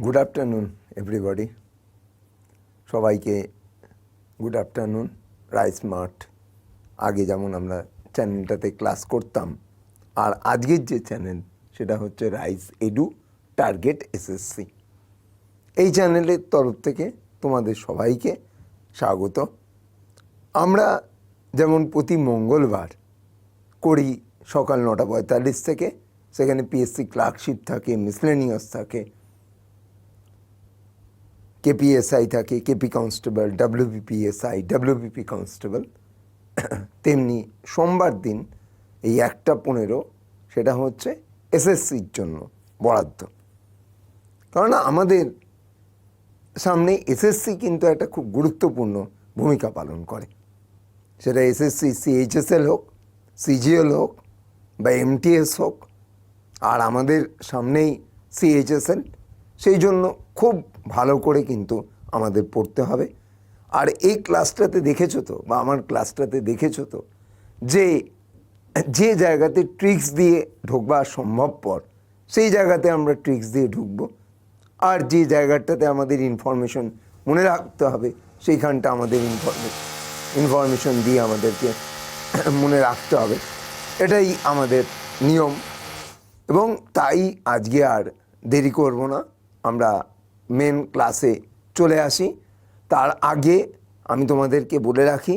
Good afternoon everybody, সবাইকে good afternoon. Rice mart আগে যেমন আমরা চ্যানেলটাতে ক্লাস করতাম, আর আজকের যে চ্যানেল সেটা হচ্ছে রাইস এডু টার্গেট এসএসসি। এই চ্যানেলের তরফ থেকে তোমাদের সবাইকে স্বাগত। আমরা যেমন প্রতি মঙ্গলবার করি সকাল 9:45 থেকে, সেখানে পিএসসি ক্লার্কশিপ থাকে, মিসলেনিয়াস থাকে, কেপিএসআই থাকে, KP constable, WBPSI, WBP constable. তেমনি সোমবার দিন এই 1:15 সেটা হচ্ছে এসএসসির জন্য বরাদ্দ। কারণ আমাদের সামনে এসএসসি কিন্তু একটা খুব গুরুত্বপূর্ণ ভূমিকা পালন করে। সেটা এসএসসি সিএইচএসএল হোক, সিজিএল হোক বা এমটিএস হোক, আর আমাদের সামনেই সিএইচএসএল। সেই জন্য খুব ভালো করে কিন্তু আমাদের পড়তে হবে। আর এই ক্লাসটাতে দেখেছো তো, বা আমার ক্লাসটাতে দেখেছো তো, যে যে জায়গাতে ট্রিক্স দিয়ে ঢুকবা সম্ভবপর সেই জায়গাতে আমরা ট্রিক্স দিয়ে ঢুকবো, আর যে জায়গাটাতে আমাদের ইনফরমেশন মনে রাখতে হবে সেইখানটা আমাদের ইনফরমেশন দিয়ে আমাদেরকে মনে রাখতে হবে। এটাই আমাদের নিয়ম, এবং তাই আজকে আর দেরি করব না, আমরা মেন ক্লাসে চলে আসি। তার আগে আমি তোমাদেরকে বলে রাখি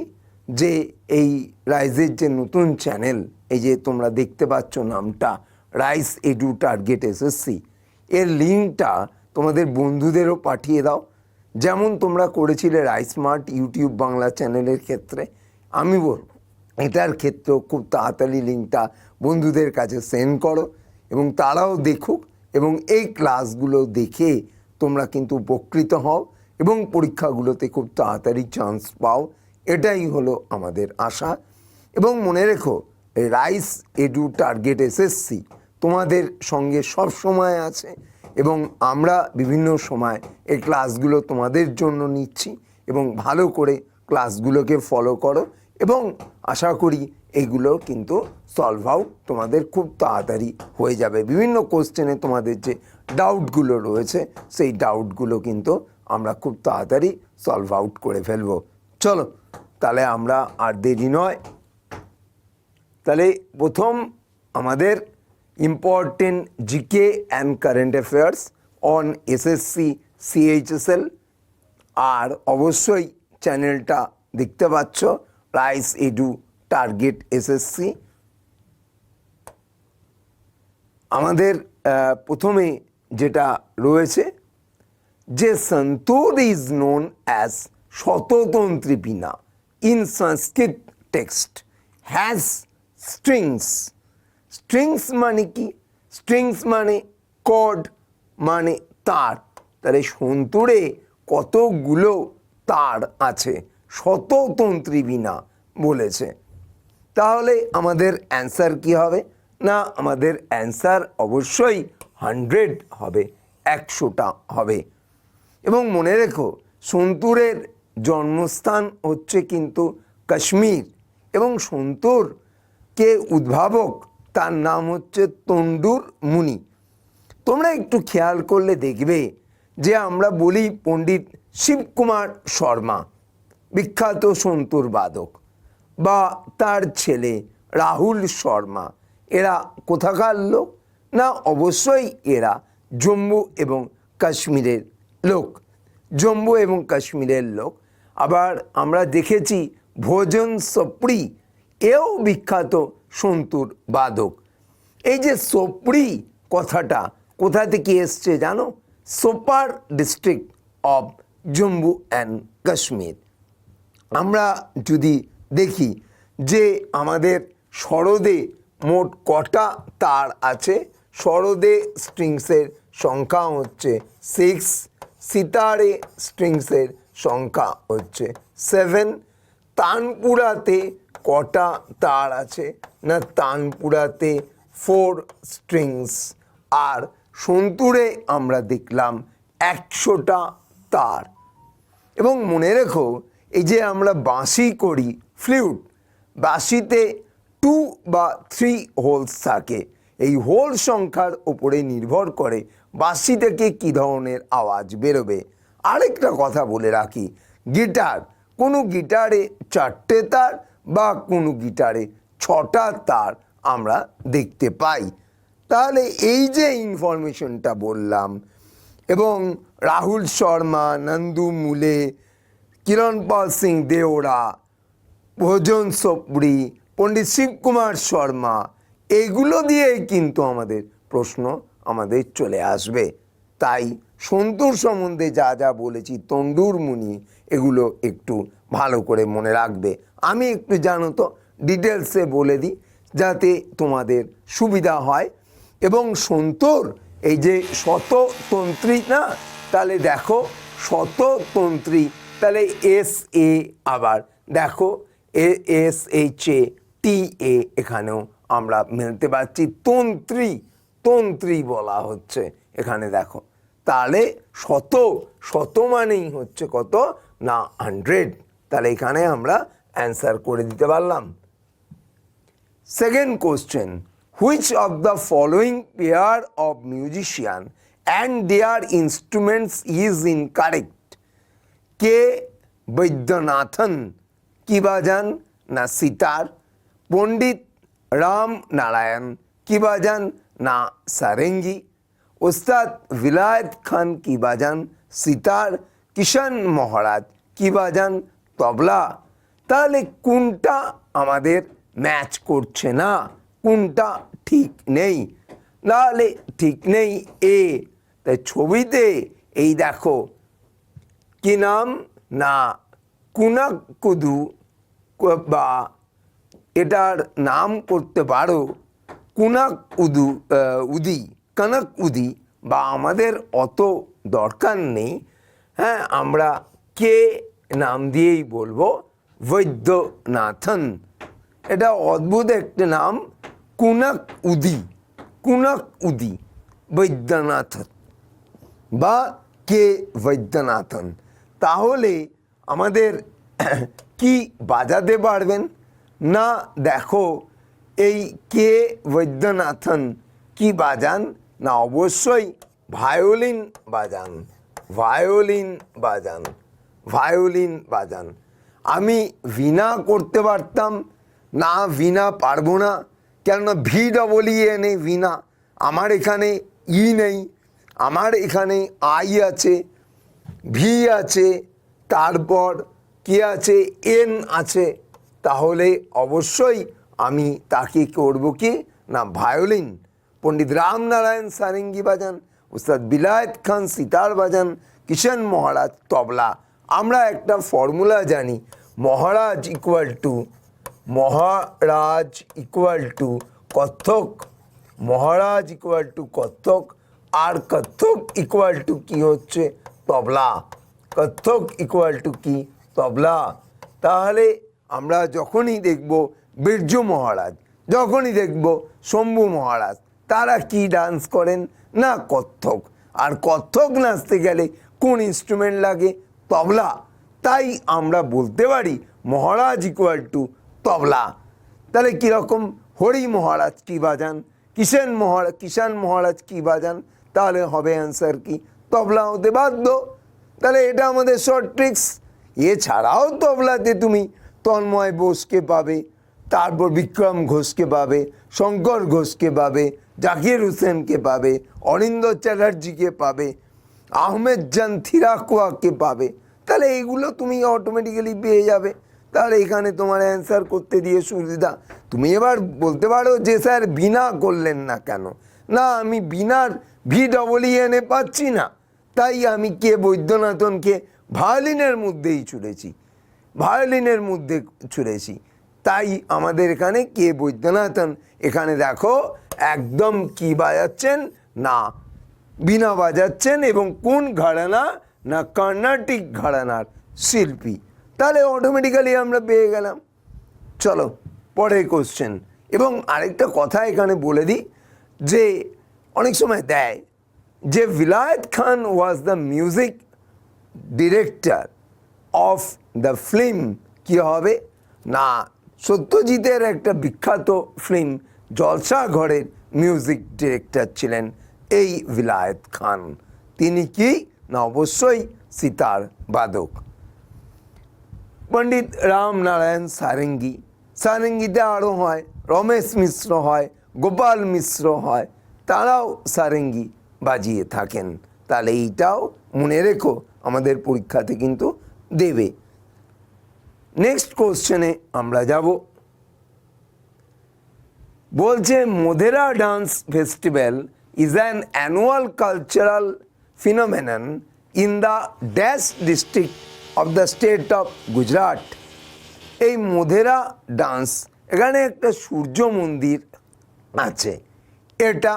যে এই রাইসের যে নতুন চ্যানেল, এই যে তোমরা দেখতে পাচ্ছ নামটা রাইস এডু টার্গেট এসএসসি, এর লিঙ্কটা তোমাদের বন্ধুদেরও পাঠিয়ে দাও। যেমন তোমরা করেছিলে রাইস মার্ট ইউটিউব বাংলা চ্যানেলের ক্ষেত্রে, আমি বলবো এটার ক্ষেত্রেও খুব তাড়াতাড়ি লিঙ্কটা বন্ধুদের কাছে সেন্ড করো, এবং তারাও দেখুক, এবং এই ক্লাসগুলো দেখে তোমরা কিন্তু উপকৃত হও এবং পরীক্ষাগুলোতে খুব তাড়াতাড়ি চান্স পাও। এটাই হলো আমাদের আশা। এবং মনে রেখো, রাইস এডু টার্গেট এসএসসি তোমাদের সঙ্গে সব সময় আছে, এবং আমরা বিভিন্ন সময় এই ক্লাসগুলো তোমাদের জন্য নিচ্ছি, এবং ভালো করে ক্লাসগুলোকে ফলো করো, এবং আশা করি এইগুলো কিন্তু সলভ আউট তোমাদের খুব তাড়াতাড়ি হয়ে যাবে। বিভিন্ন কোশ্চেনে তোমাদের যে ডাউটগুলো রয়েছে সেই ডাউটগুলো কিন্তু আমরা খুব তাড়াতাড়ি সলভ আউট করে ফেলবো। চলো তাহলে আমরা আর দেরি নয়, তাহলে প্রথম আমাদের important GK and current affairs on SSC CHSL. আর অবশ্যই চ্যানেলটা দেখতে পাচ্ছ রাইস এডু টার্গেট এসএসসি। আমাদের প্রথমে যেটা রয়েছে যে santoor is known as Shatatantri veena in Sanskrit text has strings. Strings মানে কি? স্ট্রিংস মানে কর্ড, মানে তার। তাহলে সন্তুরে কতগুলো তার আছে? শততন্ত্রী বীণা বলেছে। তাহলে আমাদের অ্যান্সার কি হবে? না, আমাদের অ্যান্সার অবশ্যই 100 হবে, 100টা হবে। এবং মনে রেখো, সন্তুরের জন্মস্থান হচ্ছে কিন্তু কাশ্মীর, এবং সন্তুরকে উদ্ভাবক তার নাম হচ্ছে তন্ডুর মুনি। তোমরা একটু খেয়াল করলে দেখবে যে আমরা বলি পণ্ডিত শিবকুমার শর্মা, বিখ্যাত সন্তুর বাদক, বা তার ছেলে রাহুল শর্মা, এরা কোথাকার লোক? না, অবশ্যই এরা জম্মু এবং কাশ্মীরের লোক, জম্মু এবং কাশ্মীরের লোক। আবার আমরা দেখেছি ভোজন সোপড়ি, এও বিখ্যাত সন্তুর বাদক। এই যে সোপড়ি কথাটা কোথা থেকে এসছে জানো? Sopore district of Jammu and Kashmir. আমরা যদি দেখি যে আমাদের সরদে মোট কটা তার আছে, সরদে স্ট্রিংসের সংখ্যা হচ্ছে 6, সিতারে স্ট্রিংসের সংখ্যা হচ্ছে 7। তানপুরাতে কটা তার আছে? না, তানপুরাতে 4 স্ট্রিংস। আর সন্তুরে আমরা দেখলাম 100টা তার। এবং মনে রেখো, এই যে আমরা বাঁশি করি, ফ্লুট, বাঁশিতে 2 বা 3 হোলস থাকে, এই হোল সংখ্যার ওপরে নির্ভর করে বাঁশি থেকে কী ধরনের আওয়াজ বেরোবে। আরেকটা কথা বলে রাখি, গিটার, কোনো গিটারে 4টে তার বা কোনো গিটারে 6টা তার আমরা দেখতে পাই। তাহলে এই যে ইনফরমেশনটা বললাম, এবং রাহুল শর্মা, নন্দু মুলে, কিরণপাল সিং দেওরা, ভোজন সোপড়ি, পণ্ডিত শিবকুমার শর্মা, এগুলো দিয়েই কিন্তু আমাদের প্রশ্ন আমাদের চলে আসবে। তাই সন্তুর সম্বন্ধে যা যা বলেছি, তন্ডুর মুনি, এগুলো একটু ভালো করে মনে রাখবে। আমি একটু জানো তো ডিটেলসে বলে দিই যাতে তোমাদের সুবিধা হয়। এবং সন্তুর এই যে শততন্ত্রী না, তাহলে দেখো শততন্ত্রী, তাহলে এস এ, আবার দেখো এস এইচ এ টি এ, এখানেও আমরা মেলতে পারছি, তন্ত্রী, তন্ত্রী বলা হচ্ছে এখানে দেখো। তাহলে শত, শত মানেই হচ্ছে কত না 100। তাহলে এখানে আমরা অ্যান্সার করে দিতে পারলাম। Second question, which of the following pair of musician and their instruments is incorrect? কে বৈদ্যনাথন কি বাজান না সিতার, পণ্ডিত রাম নারায়ণ কি বাজান না সারেঙ্গি, ওস্তাদ বিলায়েত খান কি বাজান সিতার, কিষাণ মহারাজ কি বাজান তবলা। তাহলে কোনটা আমাদের ম্যাচ করছে না, কোনটা ঠিক নেই? তাহলে ঠিক নেই এ। তাই ছবিতে এই দেখো কি নাম না কুনাকুদু, বা এটার নাম করতে পারো কুনাক উদু, উদি, কানাক উদি, বা আমাদের অত দরকার নেই। হ্যাঁ, আমরা কে নাম দিয়েই বলবো বৈদ্যনাথন। এটা অদ্ভুত একটা নাম, কুনাক উদি, কুনাক উদি বৈদ্যনাথন বা কে বৈদ্যনাথন। তাহলে আমাদের কি বাজাতে পারবেন না? দেখো এই কে বৈদ্যনাথন কি বাজান না, অবশ্যই ভায়োলিন বাজান, ভায়োলিন বাজান, ভায়োলিন বাজান। আমি ভিনা করতে পারতাম না, ভিনা পারবো না, কেননা V double E N A veena, আমার এখানে ই নেই, আমার এখানে আই আছে, ভি আছে, তারপর কি আছে এন আছে। তাহলে অবশ্যই আমি তাকে করব কি না ভায়োলিন। পণ্ডিত রামনারায়ণ সারেঙ্গি বাজান, উস্তাদ বিলায়েত খান সিতার বাজান, কিষাণ মহারাজ তবলা। আমরা একটা ফর্মুলা জানি, Maharaj equal to, Maharaj equal to Kathak, Maharaj equal to Kathak, আর কত্থক ইকুয়াল টু কি হচ্ছে তবলা, কত্থক ইকুয়াল টু কি তবলা। তাহলে আমরা যখনই দেখব বিরজু মহারাজ, যখনই দেখব শম্ভু মহারাজ, তারা কি ডান্স করেন না কত্থক। আর কত্থক নাচতে গেলে কোন ইনস্ট্রুমেন্ট লাগে? তবলা। তাই আমরা বলতে পারি মহারাজ ইকুয়াল টু তবলা। তাহলে কীরকম, হরি মহারাজ কি বাজান, কিষাণ মহারাজ কি বাজান, তাহলে হবে অ্যান্সার কি তবলা হতে বাধ্য। তাহলে এটা আমাদের শর্ট ট্রিক্স। এছাড়াও তবলাতে তুমি তন্ময় বোসকে পাবে, তারপর বিক্রম ঘোষকে পাবে, শঙ্কর ঘোষকে পাবে, জাকির হুসেনকে পাবে, অরিন্দর চ্যাটার্জিকে পাবে, আহমেদ জান থিরাকুয়াকে পাবে। তাহলে এইগুলো তুমি অটোমেটিক্যালি পেয়ে যাবে। তাহলে এখানে তোমার অ্যান্সার করতে দিয়ে সুবিধা। তুমি এবার বলতে পারো যে স্যার বিনা করলেন না কেন? না, আমি বিনার V double E N A পাচ্ছি না, তাই আমি কে বৈদ্যনাথনকে ভায়োলিনের মধ্যেই ছুড়েছি, ভায়োলিনের মধ্যে ছুড়েছি। তাই আমাদের এখানে কে বৈদ্যনাথন, এখানে দেখো একদম কি বাজাচ্ছেন না বীণা বাজাচ্ছেন, এবং কোন ঘরানা না কর্ণাটিক ঘরানার শিল্পী। তাহলে অটোমেটিক্যালি আমরা পেয়ে গেলাম। চলো পরের কোশ্চেন। এবং আরেকটা কথা এখানে বলে দিই যে অনেক সময় দেয় যে Vilayat Khan was the music director of the film, কী হবে না সত্যজিতের একটা বিখ্যাত ফিল্ম জলসা ঘরের মিউজিক ডিরেক্টর ছিলেন এই ভিলায়েত খান। তিনি কি না অবশ্যই সিতার বাদক। পণ্ডিত রামনারায়ণ সারেঙ্গি, সারেঙ্গিতে আরও হয় রমেশ মিশ্র হয়, গোপাল মিশ্র হয়, তারাও সারেঙ্গি বাজিয়ে থাকেন। তাহলে এইটাও মনে রেখো, আমাদের পরীক্ষাতে কিন্তু দেবে। নেক্সট কোশ্চেনে আমরা যাব। বলছে Modhera dance festival is an annual cultural ফিনোমেনন in the dash district of the state of Gujarat. এই মোধেরা ডান্স, এখানে একটা সূর্য মন্দির আছে, এটা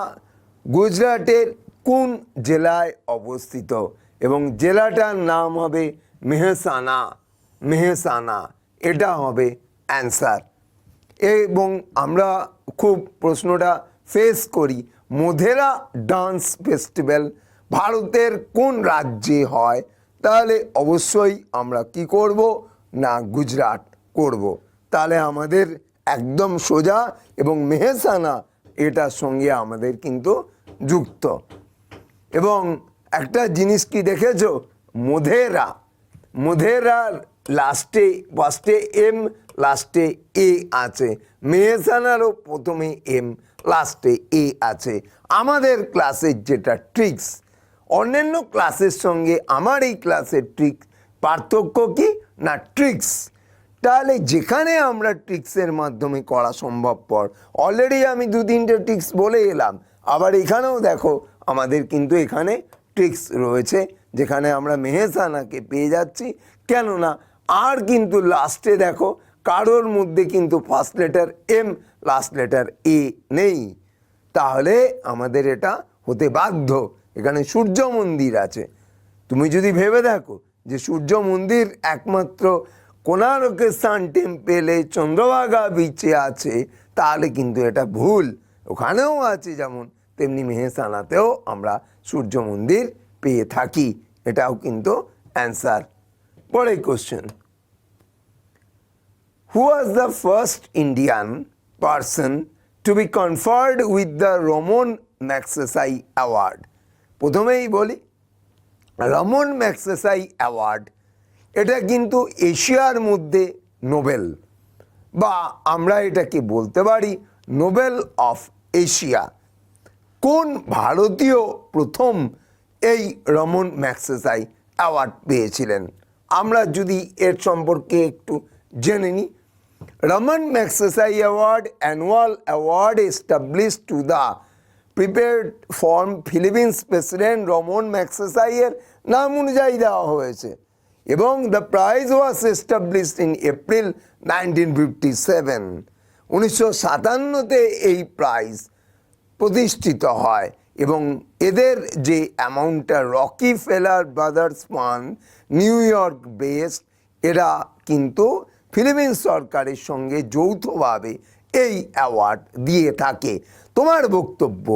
গুজরাটের কোন জেলায় অবস্থিত? এবং জেলাটার নাম হবে মেহসানা। মেহসানা, এটা হবে অ্যান্সার। এবং আমরা খুব প্রশ্নটা ফেস করি, মোধেরা ডান্স ফেস্টিভ্যাল ভারতের কোন রাজ্যে হয়? তাহলে অবশ্যই আমরা কি করব না গুজরাট করব। তাহলে আমাদের একদম সোজা, এবং মেহসানা এটার সঙ্গে আমাদের কিন্তু যুক্ত। এবং একটা জিনিস কি দেখেছো, মোধেরা, মোধেরার লাস্টে ফার্স্টে এম লাস্টে এ আছে, মেহসানারও প্রথমে এম লাস্টে এ আছে। আমাদের ক্লাসের যেটা ট্রিক্স, অন্যান্য ক্লাসের সঙ্গে আমার এই ক্লাসের ট্রিক্স পার্থক্য কি না ট্রিক্স। তাহলে যেখানে আমরা ট্রিক্সের মাধ্যমে করা সম্ভবপর, অলরেডি আমি 2-3টে ট্রিক্স বলে এলাম, আবার এখানেও দেখো আমাদের কিন্তু এখানে ট্রিক্স রয়েছে, যেখানে আমরা মেহসানাকে পেয়ে যাচ্ছি। কেননা আর কিন্তু লাস্টে দেখো কারোর মধ্যে কিন্তু first letter M last letter A নেই, তাহলে আমাদের এটা হতে বাধ্য। এখানে সূর্য মন্দির আছে, তুমি যদি ভেবে দেখো যে সূর্য মন্দির একমাত্র কোণারকে সান টেম্পেলে চন্দ্রভাগা বিচে আছে, তাহলে কিন্তু এটা ভুল। ওখানেও আছে যেমন, তেমনি মেহসানাতেও আমরা সূর্য মন্দির পেয়ে থাকি, এটাও কিন্তু অ্যান্সার। পরের question, who was the first Indian person to be conferred with the Ramon Magsaysay award? প্রথমেই বলি, রমন ম্যাগসেসাই অ্যাওয়ার্ড এটা কিন্তু এশিয়ার মধ্যে নোবেল, বা আমরা এটাকে বলতে পারি নোবেল অফ এশিয়া। কোন ভারতীয় প্রথম এই রমন ম্যাগসেসাই অ্যাওয়ার্ড পেয়েছিলেন? আমরা যদি এর সম্পর্কে একটু জেনে নিই। Ramon Magsaysay award annual award established to the prepared form Philippines president Ramon ম্যাগসেসাইয়ের নাম অনুযায়ী দেওয়া হয়েছে, এবং the prize was established in April 1957। 1957-তে এই প্রাইজ প্রতিষ্ঠিত হয়, এবং এদের যে অ্যামাউন্টটা রকি ফেলার brothers fund new York based, এরা কিন্তু ফিলিপিন্স সরকারের সঙ্গে যৌথভাবে এই অ্যাওয়ার্ড দিয়ে থাকে। তোমার বক্তব্য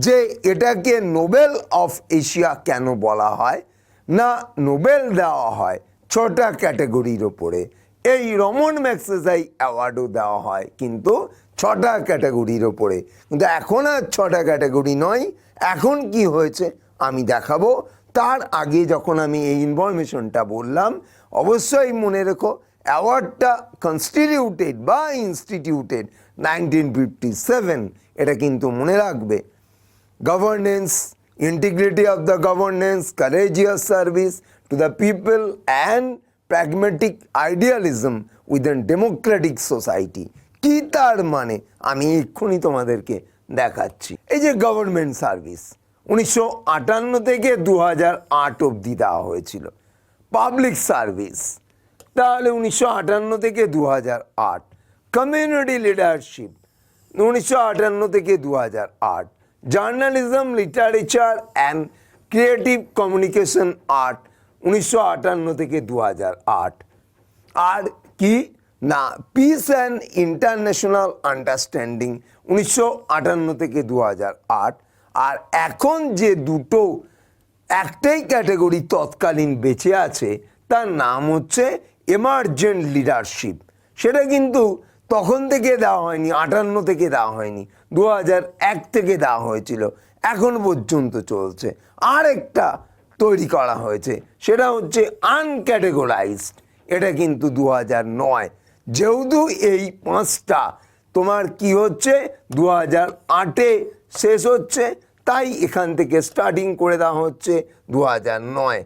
যে এটাকে নোবেল অফ এশিয়া কেন বলা হয় না, নোবেল দেওয়া হয় 6টা ক্যাটাগরির ওপরে, এই রমন ম্যাগসেসাই অ্যাওয়ার্ডও দেওয়া হয় কিন্তু 6টা ক্যাটাগরির ওপরে। কিন্তু এখন আর 6টা ক্যাটাগরি নয়, এখন কি হয়েছে আমি দেখাবো। তার আগে যখন আমি এই ইনফরমেশনটা বললাম, অবশ্যই মনে রেখো অ্যাওয়ার্ডটা কনস্টিটিউটেড বা ইনস্টিটিউটেড 1957, এটা কিন্তু মনে রাখবে। Governance, integrity of the governance, courageous service to the people and pragmatic idealism within democratic society। কি তার মানে আমি এক্ষুনি তোমাদেরকে দেখাচ্ছি। এই যে গভর্নমেন্ট সার্ভিস 1958 থেকে 2008 অবধি দেওয়া হয়েছিল। পাবলিক সার্ভিস তাহলে 1958 থেকে 2008। কমিউনিটি লিডারশিপ 1958 থেকে 2008। Journalism, literature and creative communication art 1958 থেকে 2008। আর কি না পিস অ্যান্ড ইন্টারন্যাশনাল আন্ডারস্ট্যান্ডিং 1958 থেকে 2008। আর এখন যে দুটো একটাই ক্যাটাগরি তৎকালীন বেঁচে আছে, তার নাম হচ্ছে এমার্জেন্ট লিডারশিপ। সেটা কিন্তু তখন থেকে দেওয়া হয়নি, 58 থেকে দেওয়া হয়নি, 2001 থেকে দেওয়া হয়েছিল, এখন পর্যন্ত চলছে। আর একটা তৈরি করা হয়েছে, সেটা হচ্ছে আনক্যাটেগরাইজড, এটা কিন্তু 2009। যেহেতু এই 5টা তোমার কি হচ্ছে 2008-এ শেষ হচ্ছে, তাই এখান থেকে স্টার্টিং করে দেওয়া হচ্ছে 2009।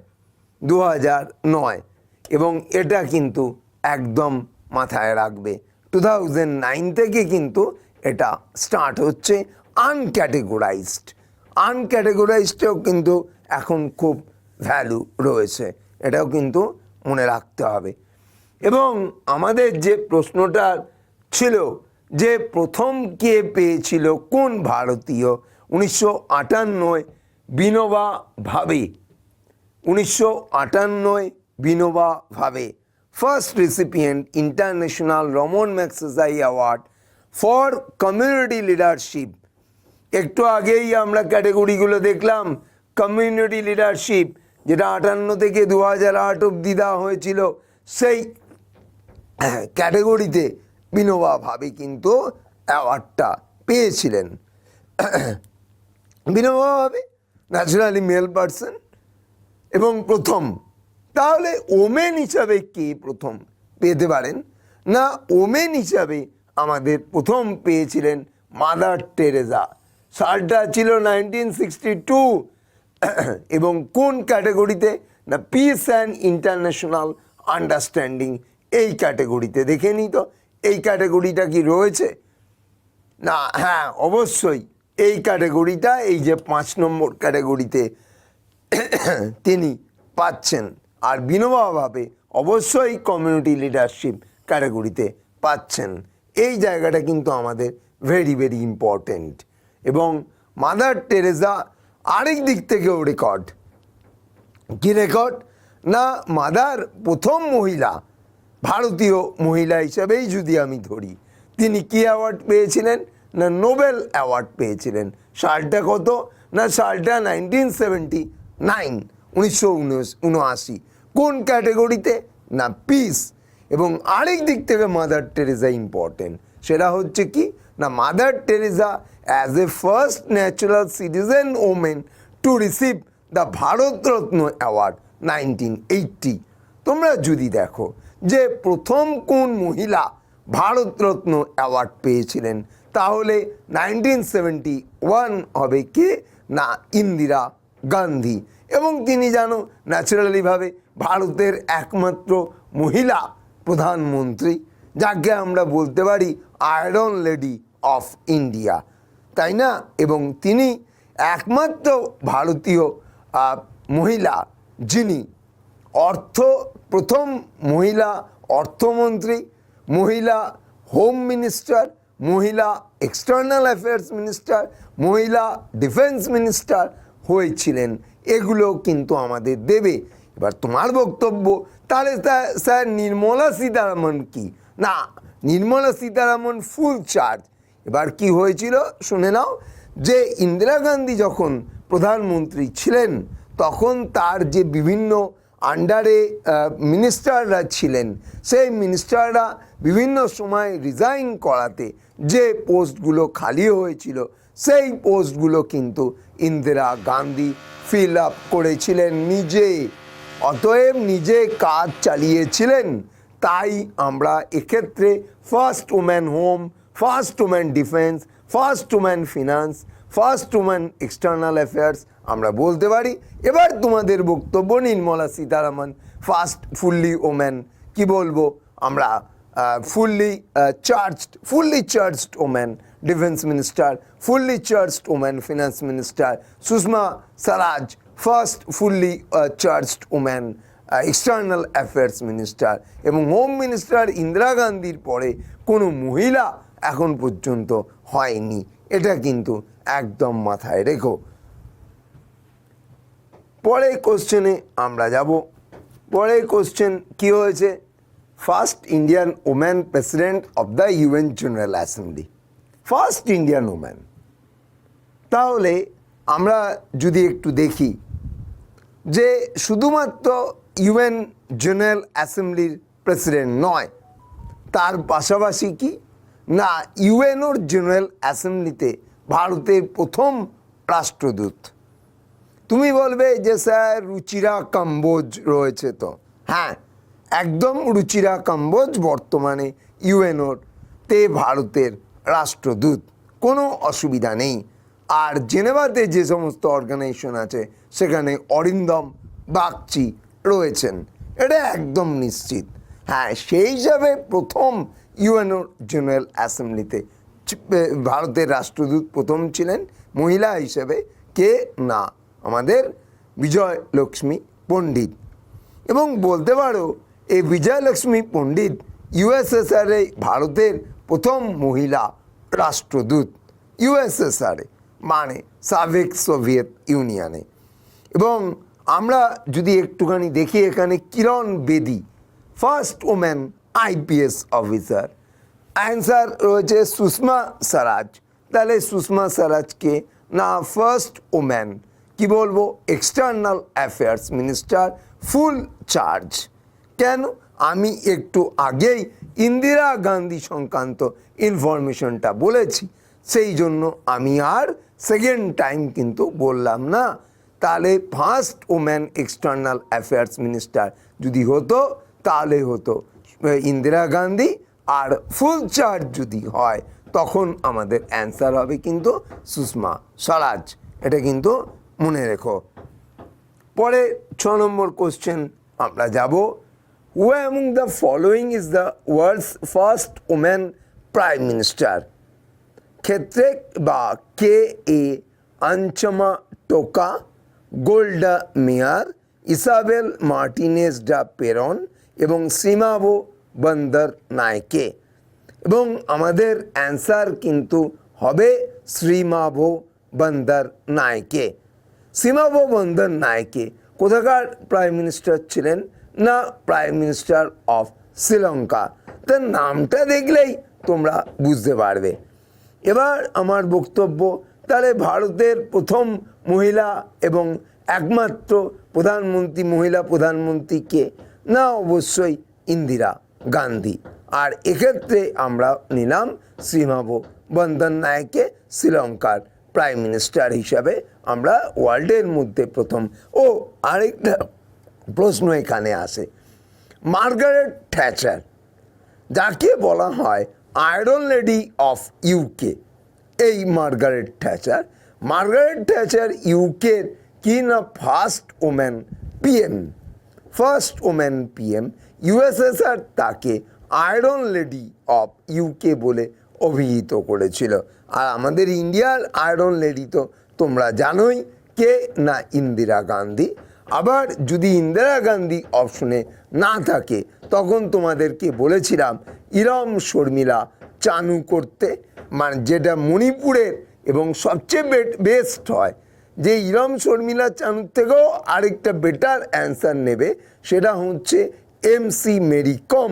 এবং এটা কিন্তু একদম মাথায় রাখবে, 2009 থেকে কিন্তু এটা স্টার্ট হচ্ছে আনক্যাটেগরাইজড। আনক্যাটেগরাইজডেও কিন্তু এখন খুব ভ্যালু রয়েছে, এটাও কিন্তু মনে রাখতে হবে। এবং আমাদের যে প্রশ্নটা ছিল যে প্রথম কে পেয়েছিল কোন ভারতীয়, 1958 বিনোবা ভাবে, 1958 Vinoba Bhave first recipient international Ramon Magsaysay award for community leadership. একটু আগেই আমরা ক্যাটেগরিগুলো দেখলাম, কমিউনিটি লিডারশিপ যেটা 58 থেকে 2008 অবধি দেওয়া হয়েছিল, সেই ক্যাটেগরিতে বিনোবা ভাবে কিন্তু অ্যাওয়ার্ডটা পেয়েছিলেন। বিনোবা ভাবে ন্যাচারালি মেল পারসন এবং প্রথম। তাহলে ওমেন হিসাবে কে প্রথম পেতে পারেন? না, ওমেন হিসাবে আমাদের প্রথম পেয়েছিলেন মাদার টেরেসা। সালটা ছিল 1962 এবং কোন ক্যাটেগরিতে? না, পিস অ্যান্ড ইন্টারন্যাশনাল আন্ডারস্ট্যান্ডিং, এই ক্যাটেগরিতে। দেখে নিই তো এই ক্যাটেগরিটা কি রয়েছে না। হ্যাঁ, অবশ্যই এই ক্যাটেগরিটা, এই যে 5 নম্বর ক্যাটেগরিতে তিনি পাচ্ছেন। আর বিনোবা ভাবে অবশ্যই কমিউনিটি লিডারশিপ ক্যাটেগরিতে পাচ্ছেন। এই জায়গাটা কিন্তু আমাদের ভেরি ভেরি ইম্পর্টেন্ট। এবং মাদার টেরেসা আরেক দিক থেকেও রেকর্ড, কি রেকর্ড? না, মাদার প্রথম মহিলা, ভারতীয় মহিলা হিসাবেই যদি আমি ধরি, তিনি কি অ্যাওয়ার্ড পেয়েছিলেন? না, নোবেল অ্যাওয়ার্ড পেয়েছিলেন। সালটা কত? না, সালটা 1979, 1979। কোন ক্যাটেগরিতে? না, পিস। এবং আরেক দিক থেকে মাদার টেরেসা ইম্পর্টেন্ট, সেটা হচ্ছে কি না, mother Teresa as a first natural citizen women to receive the Bharat Ratna award 1980। তোমরা যদি দেখো যে প্রথম কোন মহিলা ভারতরত্ন অ্যাওয়ার্ড পেয়েছিলেন, তাহলে 1971 হবে কি না, ইন্দিরা গান্ধী। এবং তিনি জানো ন্যাচারালিভাবে ভারতের একমাত্র মহিলা প্রধানমন্ত্রী, যাকে আমরা বলতে পারি আয়রন লেডি অফ ইন্ডিয়া, তাই না? এবং তিনি একমাত্র ভারতীয় মহিলা যিনি প্রথম মহিলা অর্থমন্ত্রী, মহিলা হোম মিনিস্টার, মহিলা এক্সটার্নাল অ্যাফেয়ার্স মিনিস্টার, মহিলা ডিফেন্স মিনিস্টার হয়েছিলেন। এগুলো কিন্তু আমাদের দেবে। এবার তোমার বক্তব্য, তাহলে স্যার নির্মলা সীতারামন কি? না, নির্মলা সীতারামন ফুল চার্জ। এবার কি হয়েছিল শুনে নাও, যে ইন্দিরা গান্ধী যখন প্রধানমন্ত্রী ছিলেন, তখন তার যে বিভিন্ন আন্ডারে মিনিস্টাররা ছিলেন, সেই মিনিস্টাররা বিভিন্ন সময় রিজাইন করাতে যে পোস্টগুলো খালি হয়েছিল, সেই পোস্টগুলো কিন্তু ইন্দিরা গান্ধী ফিল আপ করেছিলেন নিজে। অতএব নিজে কাজ চালিয়েছিলেন। তাই আমরা এক্ষেত্রে first woman home, first woman defence, first woman finance, first woman external affairs আমরা বলতে পারি। এবার তোমাদের বক্তব্য, Nirmala Sitharaman first fully woman, কি বলবো আমরা, fully charged woman defence minister, fully charged woman finance minister, Sushma Swaraj first fully charged woman external affairs minister, এবং হোম মিনিস্টার ইন্দিরা গান্ধীর পরে কোনো মহিলা এখন পর্যন্ত হয়নি। এটা কিন্তু একদম মাথায় রেখো। পরের কোশ্চেনে আমরা যাব। পরের কোশ্চেন কি হয়েছে? First Indian woman president of the UN general assembly, first Indian woman. তাহলে আমরা যদি একটু দেখি যে শুধুমাত্র ইউএন জেনারেল অ্যাসেম্বলির প্রেসিডেন্ট নয়, তার পাশাপাশি কি না ইউএনওর জেনারেল অ্যাসেম্বলিতে ভারতের প্রথম রাষ্ট্রদূত? তুমি বলবে যে স্যার রুচিরা কাম্বোজ রয়েছে তো। হ্যাঁ, একদম রুচিরা কাম্বোজ বর্তমানে ইউএনওর তে ভারতের রাষ্ট্রদূত, কোনো অসুবিধা নেই। আর জেনেভাতে যে সমস্ত অর্গানাইজেশন আছে সেখানে অরিন্দম বাগচি রয়েছেন, এটা একদম নিশ্চিত। হ্যাঁ, সেই হিসাবে প্রথম ইউএনওর জেনারেল অ্যাসেম্বলিতে ভারতের রাষ্ট্রদূত প্রথম ছিলেন মহিলা হিসেবে কে? না, আমাদের বিজয়লক্ষ্মী পণ্ডিত। এবং বলতে পারো এই বিজয়লক্ষ্মী পণ্ডিত ইউএসএসআরে ভারতের প্রথম মহিলা রাষ্ট্রদূত, ইউএসএসআরে মানে সাবেক সোভিয়েত ইউনিয়নে। এবং আমরা যদি একটুখানি দেখি এখানে কিরণ বেদি, first woman IPS officer. Answer রয়েছে সুষমা স্বরাজ। তাহলে সুষমা স্বরাজকে না ফার্স্ট ওম্যান, কি বলবো, external affairs minister, full charge. কেন? আমি একটু আগেই ইন্দিরা গান্ধী সংক্রান্ত ইনফরমেশনটা বলেছি, সেই জন্য আমি আর সেকেন্ড টাইম কিন্তু বললাম না। তাহলে first woman external affairs minister যদি হতো তাহলে হতো ইন্দিরা গান্ধী, আর ফুল চার্জ যদি হয় তখন আমাদের অ্যান্সার হবে কিন্তু সুষমা স্বরাজ। এটা কিন্তু মনে রেখো। পরে 6 নম্বর কোশ্চেন আমরা যাব। Who among the following is the world's first woman prime minister? ক্ষেত্রে বা কে এ আঞ্চমা টোকা, Golda Meir, Isabel Martinez de Peron এবং শ্রীমাভো বন্দর নায়কে। এবং আমাদের অ্যান্সার কিন্তু হবে শ্রীমাভো বন্দর নায়কে। শ্রীমাভো বন্দর নায়কে কোথাকার প্রাইম মিনিস্টার ছিলেন? না প্রাইম মিনিস্টার অফ শ্রীলঙ্কা। তার নামটা দেখলেই তোমরা বুঝতে পারবে। এবার আমার বক্তব্য, তাহলে ভারতের প্রথম মহিলা এবং একমাত্র প্রধানমন্ত্রী, মহিলা প্রধানমন্ত্রী কে? না অবশ্যই ইন্দিরা গান্ধী। আর এক্ষেত্রে আমরা নিলাম শ্রীমাভো বন্দর নায়কে শ্রীলঙ্কার প্রাইম মিনিস্টার হিসাবে আমরা ওয়ার্ল্ডের মধ্যে প্রথম। ও আরেকটা প্রশ্ন এখানে আসে, মার্গারেট থ্যাচার যাকে বলা হয় আয়রন লেডি অফ ইউকে, এই মার্গারেট থ্যাচার ইউকের কি না first woman PM. First woman PM, USSR তাকে আয়রন লেডি অফ ইউকে বলে অভিহিত করেছিল। আর আমাদের ইন্ডিয়ার আয়রন লেডি তো তোমরা জানোই কে? না ইন্দিরা গান্ধী। আবার যদি ইন্দিরা গান্ধী অপশনে না থাকে তখন তোমাদেরকে বলেছিলাম ইরম শর্মিলা চানু করতে, মানে যেটা মণিপুরের এবং সবচেয়ে বেস্ট হয়, যে ইরম শর্মিলা চানুর থেকেও আরেকটা বেটার অ্যান্সার নেবে, সেটা হচ্ছে MC মেরি কম,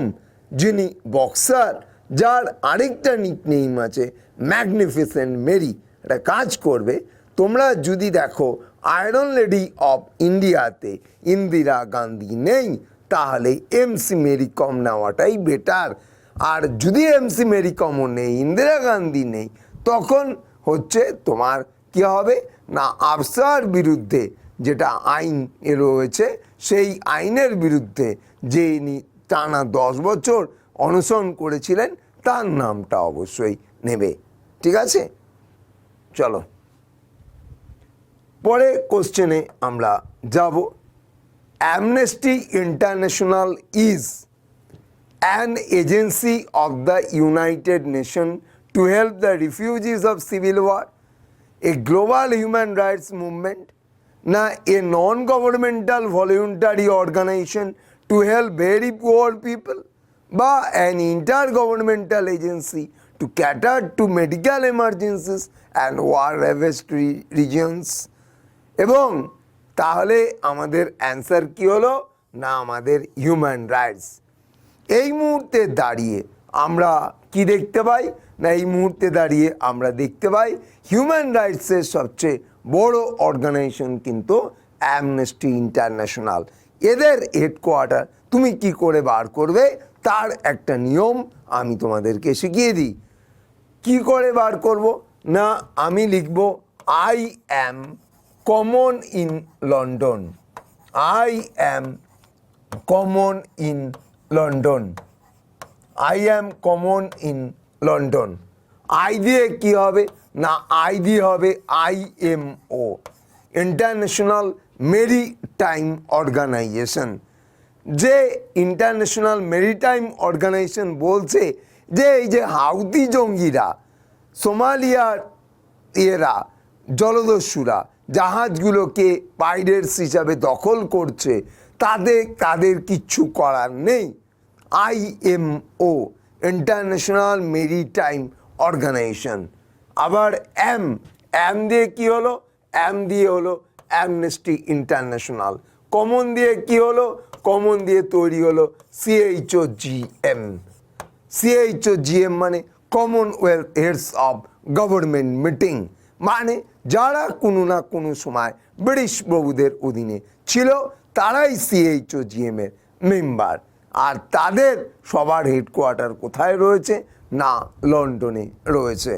যিনি বক্সার, যার আরেকটা নিকনেম আছে ম্যাগনিফিসেন্ট মেরি। একটা কাজ করবে তোমরা, যদি দেখো আয়রন লেডি অফ ইন্ডিয়াতে ইন্দিরা গান্ধী নেই, তাহলে MC মেরি কম নেওয়াটাই বেটার। আর যদি MC মেরি কমও নেই, ইন্দিরা গান্ধী নেই, তখন হচ্ছে তোমার কি হবে না আফসার বিরুদ্ধে যেটা আইন রয়েছে, সেই আইনের বিরুদ্ধে যিনি টানা 10 বছর অনশন করেছিলেন তার নামটা অবশ্যই নেবে। ঠিক আছে, চলো পরে কোশ্চেনে আমরা যাব। Amnesty international is an agency of the United Nations to help the refugees of civil war, a global human rights movement, na a non-governmental voluntary organization to help very poor people, বা an intergovernmental agency to cater to medical emergencies and war-ravaged regions। এবং তাহলে আমাদের answer কি হলো? না আমাদের human rights. এই মুহূর্তে দাঁড়িয়ে আমরা কি দেখতে পাই? না এই মুহূর্তে দাঁড়িয়ে আমরা দেখতে পাই হিউম্যান রাইটসের সবচেয়ে বড় অর্গানাইজেশন কিন্তু অ্যামনেস্টি ইন্টারন্যাশনাল। এদের হেডকোয়ার্টার তুমি কি করে বার করবে তার একটা নিয়ম আমি তোমাদেরকে শিখিয়ে দিই। কি করে বার করব না আমি লিখব I am common in London, I am common in London, I am common in London. I দিয়ে কি হবে না আই দিয়ে হবে IMO, ইন্টারন্যাশনাল মেরিটাইম অর্গানাইজেশন। যে ইন্টারন্যাশনাল মেরিটাইম অর্গানাইজেশন বলছে যে এই যে হাউতি জঙ্গিরা, সোমালিয়ার এরা জলদস্যুরা জাহাজগুলোকে পাইরেটস হিসাবে দখল করছে, তাদের কিচ্ছু করার নেই। IMO, international maritime organisation. আবার অ্যাম দিয়ে কি হলো, অ্যাম দিয়ে হলো অ্যামনেস্টি ইন্টারন্যাশনাল। কমন দিয়ে কি হলো, কমন দিয়ে তৈরি হলো CHOGM। CHOGM মানে Commonwealth heads of government meeting, মানে যারা কোনো না কোনো সময় ব্রিটিশ প্রভুদের অধীনে ছিল তারাই CHOGM এর মেম্বার। আর তাদের সবার হেডকোয়ার্টার কোথায় রয়েছে না লন্ডনে রয়েছে।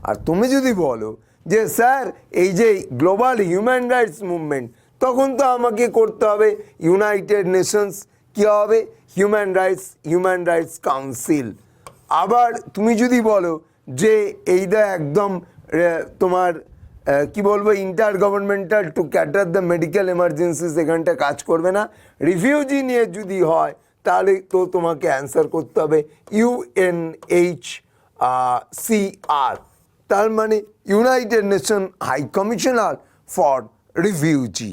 আর তুমি যদি বলো যে স্যার এই যে গ্লোবাল হিউম্যান রাইটস মুভমেন্ট, তখন তো আমাকে করতে হবে ইউনাইটেড নেশনস, কী হবে হিউম্যান রাইটস কাউন্সিল। আবার তুমি যদি বলো যে এইটা একদম তোমার কি বলবো inter governmental to cater the medical emergencies, এখানটা কাজ করবে না। রিফিউজি নিয়ে যদি হয় তাহলে তো তোমাকে অ্যান্সার করতে হবে UNHCR, তার মানে united nation high commissioner for refugee,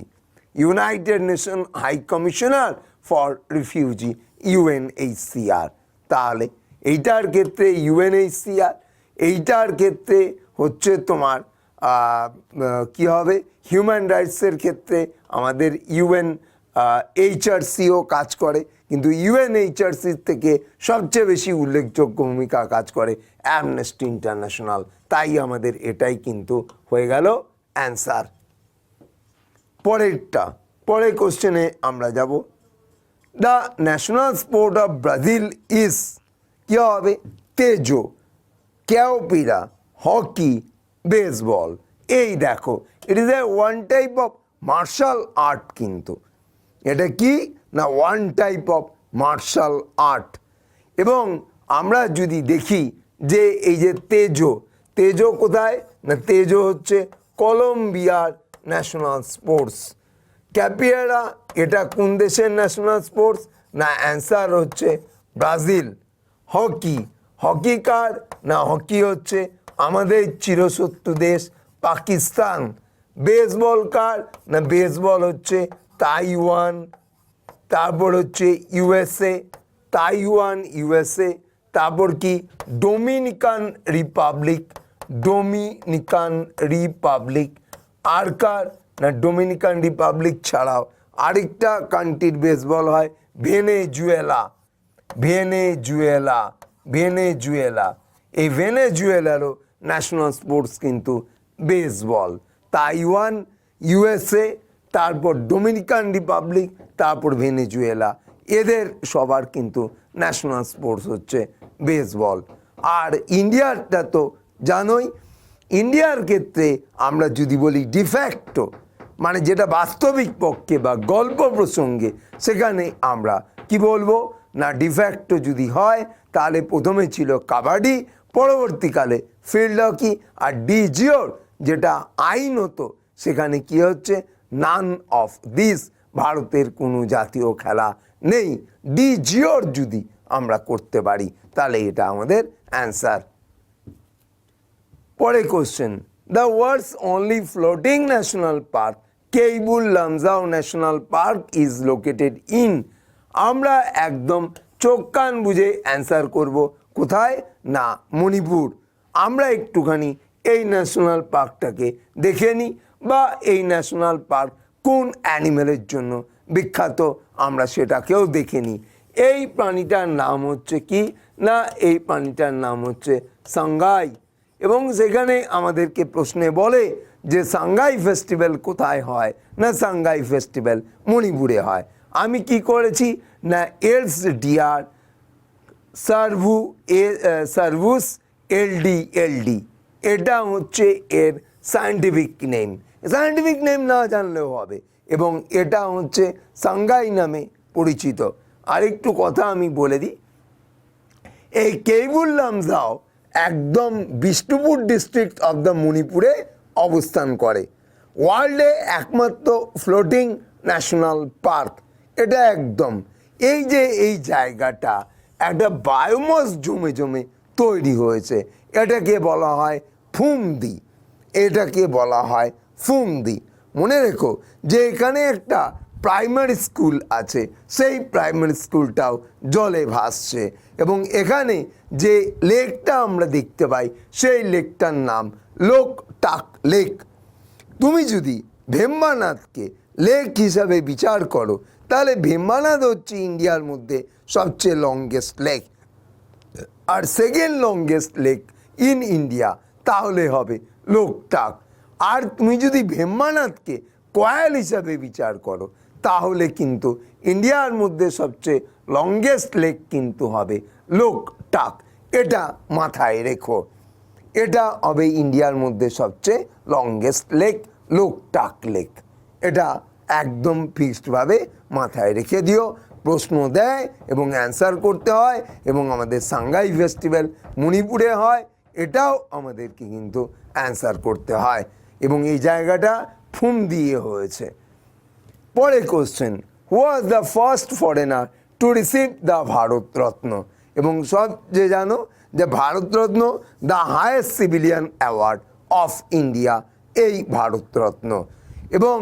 united nation high commissioner for refugee UNHCR। তাহলে এইটার ক্ষেত্রে UNHCR, এইটার ক্ষেত্রে হচ্ছে তোমার কি হবে হিউম্যান রাইটসের ক্ষেত্রে আমাদের UNHRCও কাজ করে, কিন্তু UNHRCর থেকে সবচেয়ে বেশি উল্লেখযোগ্য ভূমিকা কাজ করে অ্যামনেস্টি ইন্টারন্যাশনাল। তাই আমাদের এটাই কিন্তু হয়ে গেল অ্যান্সার। পরের কোশ্চেনে আমরা যাব। The national sport of Brazil is, কী হবে তেজো, ক্যাওপিরা, হকি, বেসবল। এই দেখো it is a one type of martial art, কিন্তু এটা কি না one type of martial art. এবং আমরা যদি দেখি যে এই যে তেজো কোথায় না তেজো হচ্ছে কলম্বিয়ার ন্যাশনাল স্পোর্টস। ক্যাপিয়ারা এটা কোন দেশের ন্যাশনাল স্পোর্টস না অ্যান্সার হচ্ছে ব্রাজিল। হকি কার না হকি হচ্ছে আমাদের চিরশত্রু দেশ পাকিস্তান। বেসবল কার না বেসবল হচ্ছে তাইওয়ান। তারপর হচ্ছে তাইওয়ান USA। তারপর কি ডোমিনিকান রিপাবলিক। আর কার না ডোমিনিকান রিপাবলিক ছাড়াও আরেকটা কান্ট্রির বেসবল হয় ভেনেজুয়েলা। এই ভেনেজুয়েলারও ন্যাশনাল স্পোর্টস কিন্তু বেসবল। তাইওয়ান USA, তারপর ডোমিনিকান রিপাবলিক, তারপর ভেনেজুয়েলা, এদের সবার কিন্তু ন্যাশনাল স্পোর্টস হচ্ছে বেসবল। আর ইন্ডিয়ারটা তো জানোই, ইন্ডিয়ার ক্ষেত্রে আমরা যদি বলি ডিফ্যাক্টো মানে যেটা বাস্তবিক পক্ষে বা গল্প প্রসঙ্গে, সেখানে আমরা কি বলবো না ডিফ্যাক্টো যদি হয় তাহলে প্রথমে ছিল কাবাডি, পরবর্তীকালে ফিল্ড হকি, আর ডিজিওর যেটা আইনত সেখানে কি হচ্ছে নান অফ দিস, ভারতের কোনো জাতীয় খেলা নেই। ডিজিওর যদি আমরা করতে পারি তাহলে এটা আমাদের অ্যান্সার। পরে question, the world's only floating national park Keibul Lamjao national park is located in. আমরা একদম চোখ কান বুঝে অ্যান্সার করব কোথায় না মণিপুর। আমরা একটুখানি এই ন্যাশনাল পার্কটাকে দেখে নিই, বা এই ন্যাশনাল পার্ক কোন অ্যানিমেলের জন্য বিখ্যাত আমরা সেটাকেও দেখে নিই। এই প্রাণীটার নাম হচ্ছে কি না এই প্রাণীটার নাম হচ্ছে সাংগাই। এবং সেখানে আমাদেরকে প্রশ্নে বলে যে সাংগাই ফেস্টিভ্যাল কোথায় হয় না সাংগাই ফেস্টিভ্যাল মণিপুরে হয়। আমি কি করেছি না এলস ডিয়ার সার্ভুস LDLD, এটা হচ্ছে এর সায়েন্টিফিক নেম। সায়েন্টিফিক নেম না জানলেও হবে, এবং এটা হচ্ছে সাংঘাই নামে পরিচিত। আরেকটু কথা আমি বলে দিই, এই কেইবুল লামজাও একদম বিষ্ণুপুর ডিস্ট্রিক্ট অফ দ্য মণিপুরে অবস্থান করে। ওয়ার্ল্ডে একমাত্র ফ্লোটিং ন্যাশনাল পার্ক এটা। একদম এই যে এই জায়গাটা একটা বায়োমাস জমে জমে তৈরি হয়েছে, এটাকে বলা হয় ফুমদি। এটাকে বলা হয় ফুমদি। মনে রেখো যে এখানে একটা প্রাইমারি স্কুল আছে, সেই প্রাইমারি স্কুলটাও জলে ভাসছে, এবং এখানে যে লেকটা আমরা দেখতে পাই সেই লেকটার নাম লোকটাক লেক। তুমি যদি ভেম্বানাথকে লেক হিসাবে বিচার করো, তাহলে ভেম্বানাথ হচ্ছে ইন্ডিয়ার মধ্যে সবচেয়ে লংগেস্ট লেক, আর second longest lake in India তাহলে হবে লোকটাক। আর তুমি যদি ভেম্বানাথকে কয়াল হিসাবে বিচার করো, তাহলে কিন্তু ইন্ডিয়ার মধ্যে সবচেয়ে লংগেস্ট লেক কিন্তু হবে লোকটাক। এটা মাথায় রেখো, এটা হবে ইন্ডিয়ার মধ্যে সবচেয়ে লংগেস্ট লেক, লোকটাক লেক। এটা একদম ফিক্সডভাবে মাথায় রেখে দিও। প্রশ্ন দেয় এবং অ্যান্সার করতে হয়, এবং আমাদের সাংঘাই ফেস্টিভ্যাল মণিপুরে হয়, এটাও আমাদেরকে কিন্তু অ্যান্সার করতে হয়, এবং এই জায়গাটা ফুম দিয়ে হয়েছে। পরে question, who was the first foreigner to receive the Bharat Ratna? এবং সব যে জানো যে Bharat Ratna the highest civilian award of India, এই ভারতরত্ন। এবং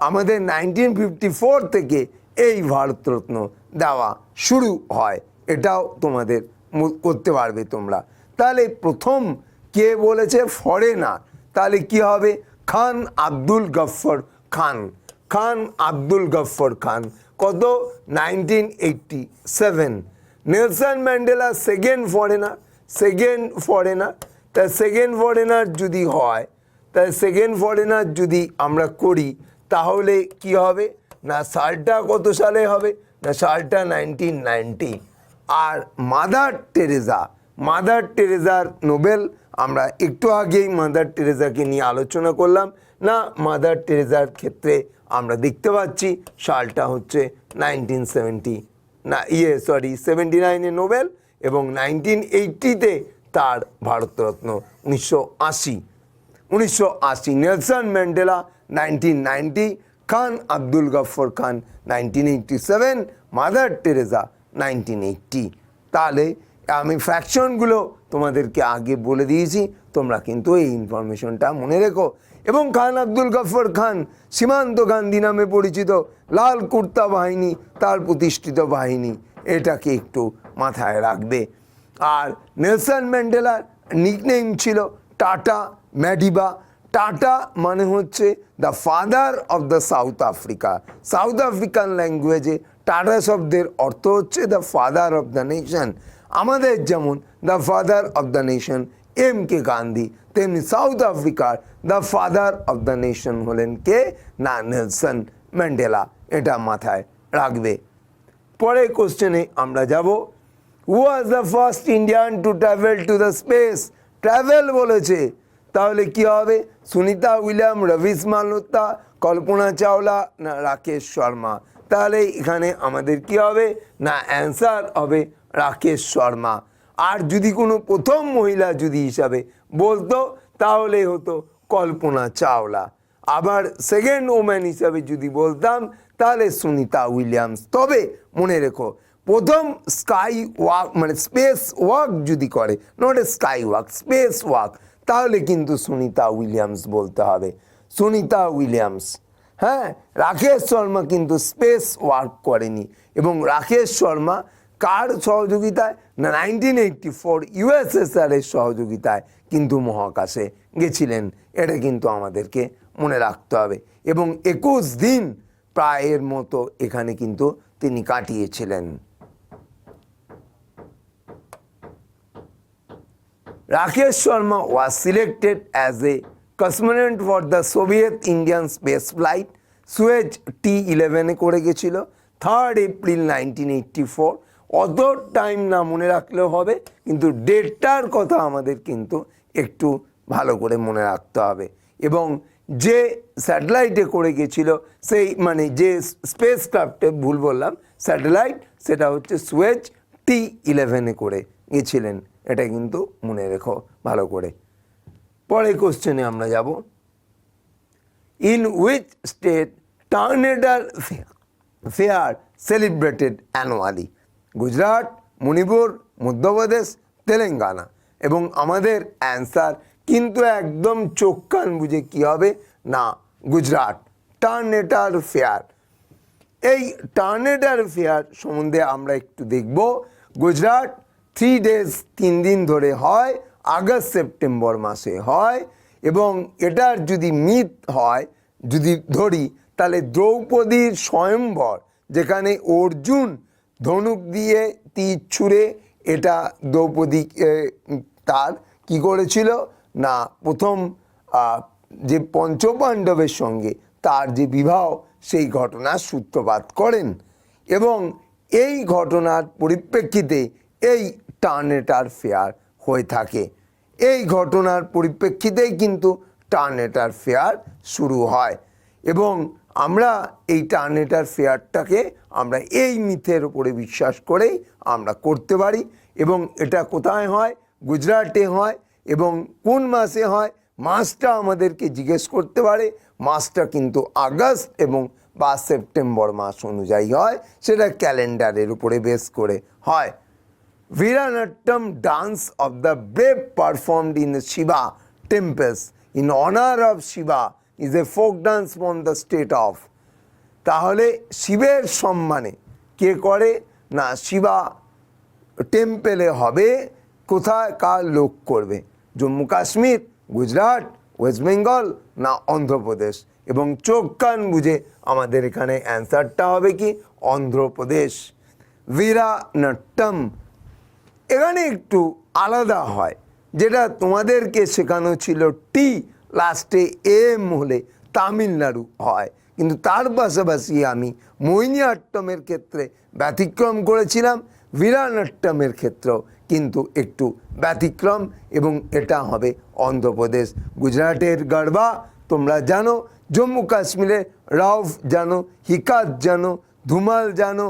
আমাদের 1954 থেকে এই ভারতরত্ন দেওয়া শুরু হয়, এটাও তোমাদের করতে পারবে তোমরা। তাহলে প্রথম কে বলেছে ফরেনার, তাহলে কি হবে? খান আব্দুল গফর খান। খান আব্দুল গফর খান কত? 1987। Nelson Mandela second foreigner. Second foreigner, তা সেকেন্ড ফরেনার যদি হয়, তাই সেকেন্ড ফরেনার যদি আমরা করি, তাহলে কি হবে না সালটা কত সালে হবে না সালটা 1990। আর মাদার টেরেজা, মাদার টেরেজার নোবেল, আমরা একটু আগেই মাদার টেরেজাকে নিয়ে আলোচনা করলাম না, মাদার টেরেজার ক্ষেত্রে আমরা দেখতে পাচ্ছি সালটা হচ্ছে 1970 না 79-এ নোবেল, এবং 1980-তে তার ভারতরত্ন 1980। নেলসন ম্যান্ডেলা 1990, খান আব্দুল গফর খান 1987, মাদার টেরেজা 1980। তাহলে আমি ফ্যাকশনগুলো তোমাদেরকে আগে বলে দিয়েছি, তোমরা কিন্তু এই ইনফরমেশনটা মনে রেখো। এবং খান আব্দুল গফর খান সীমান্ত গান্ধী নামে পরিচিত, লাল কুর্তা বাহিনী তার প্রতিষ্ঠিত বাহিনী, এটাকে একটু মাথায় রাখবে। আর নেলসন ম্যান্ডেলার নিকনেম ছিল টাটা ম্যাডিবা। টাটা মানে হচ্ছে the father of the South Africa. South African ল্যাঙ্গুয়েজে টাটা শব্দের অর্থ হচ্ছে the father of the nation. আমাদের যেমন the father of the nation MK Gandhi, তেমনি সাউথ আফ্রিকার the father of the nation হলেন কে না নেলসন ম্যান্ডেলা। এটা মাথায় রাখবে। পরের কোশ্চেনে আমরা যাব, who was the first Indian to travel to the space? Travel বলেছে, তাহলে কি হবে? সুনিতা উইলিয়াম, রবিশ মালহোত্রা, কল্পনা চাওলা না রাকেশ শর্মা? তাহলে এখানে আমাদের কি হবে না অ্যান্সার হবে রাকেশ শর্মা। আর যদি কোনো প্রথম মহিলা যদি হিসাবে বলতো, তাহলে হতো কল্পনা চাওলা। আবার সেকেন্ড ওম্যান হিসাবে যদি বলতাম, তাহলে সুনিতা উইলিয়ামস। তবে মনে রেখো, প্রথম স্কাই ওয়াক মানে স্পেস ওয়াক যদি করে, not a sky walk, space walk, তাহলে কিন্তু সুনিতা উইলিয়ামস বলতে হবে, সুনিতা উইলিয়ামস। হ্যাঁ, রাকেশ শর্মা কিন্তু স্পেস ওয়াক করেনি, এবং রাকেশ শর্মা কার সহযোগিতায় না 1984 USSR এর সহযোগিতায় কিন্তু মহাকাশে গেছিলেন। এটা কিন্তু আমাদেরকে মনে রাখতে হবে। এবং 21 দিন প্রায়ের মতো এখানে কিন্তু তিনি কাটিয়েছিলেন। Rakesh Sharma was selected as a cosmonaut for the Soviet Indian space flight Suez T-11 করে গেছিল 3rd April 1984 অত টাইম না মনে রাখলেও হবে, কিন্তু ডেটটার কথা আমাদের কিন্তু একটু ভালো করে মনে রাখতে হবে। এবং যে স্যাটেলাইটে করে গেছিল সেই মানে যে স্পেস ক্রাফটে, ভুল বললাম, স্যাটেলাইট, সেটা হচ্ছে সুয়েজ T11 করে গেছিলেন, এটা কিন্তু মনে রেখো ভালো করে। পরের কোশ্চেনে আমরা যাব, in which state tornado fair celebrated annually? Gujarat, Manipur, Madhya Pradesh, Telangana. এবং আমাদের অ্যান্সার কিন্তু একদম চোখ কান বুঝে কী হবে না, গুজরাট, টর্নেডো ফেয়ার। এই টর্নেডো ফেয়ার সম্বন্ধে আমরা একটু দেখব। গুজরাট 3 days 3 দিন ধরে হয়, আগস্ট সেপ্টেম্বর মাসে হয়। এবং এটার যদি মিথ হয়, যদি ধরি, তাহলে দ্রৌপদীর স্বয়ম্বর, যেখানে অর্জুন ধনুক দিয়ে তীর ছুঁড়ে এটা দ্রৌপদী তার কি করেছিল না, প্রথম যে পঞ্চপাণ্ডবের সঙ্গে তার যে বিবাহ, সেই ঘটনার সূত্রপাত করেন। এবং এই ঘটনার পরিপ্রেক্ষিতে এই টর্নেডো ফেয়ার হয়ে থাকে। এই ঘটনার পরিপ্রেক্ষিতেই কিন্তু টর্নেডো ফেয়ার শুরু হয়। এবং আমরা এই টর্নেডো ফেয়ারটাকে আমরা এই মিথের উপরে বিশ্বাস করেই আমরা করতে পারি। এবং এটা কোথায় হয়? গুজরাটে হয়। এবং কোন মাসে হয়? মাসটা আমাদেরকে জিজ্ঞেস করতে পারে। মাসটা কিন্তু আগস্ট এবং বা সেপ্টেম্বর মাস অনুযায়ী হয়, সেটা ক্যালেন্ডারের উপরে বেস করে হয়। Veeranattam dance of the brave performed in the Shiva temples in honor of Shiva is a folk dance from the state of. তাহলে শিবের সম্মানে কে করে না, শিবা টেম্পেলে হবে। কোথায় কার লোক করবে? জম্মু কাশ্মীর, গুজরাট, ওয়েস্ট বেঙ্গল না অন্ধ্রপ্রদেশ? এবং চোখ কান বুঝে আমাদের এখানে অ্যান্সারটা হবে কি, অন্ধ্রপ্রদেশ। বীরানাট্যম এখানে একটু আলাদা হয়, যেটা তোমাদেরকে শেখানো ছিল টি লাস্টে এম হলে তামিলনাড়ু হয়, কিন্তু তার পাশাপাশি আমি মোহিনীআট্টমের ক্ষেত্রে ব্যতিক্রম করেছিলাম, বীরানাট্যমের ক্ষেত্রেও কিন্তু একটু ব্যতিক্রম, এবং এটা হবে অন্ধ্রপ্রদেশ। গুজরাটের গরবা তোমরা জানো, জম্মু কাশ্মীরের রাউফ জানো, হিকাত জানো, ধুমাল জানো,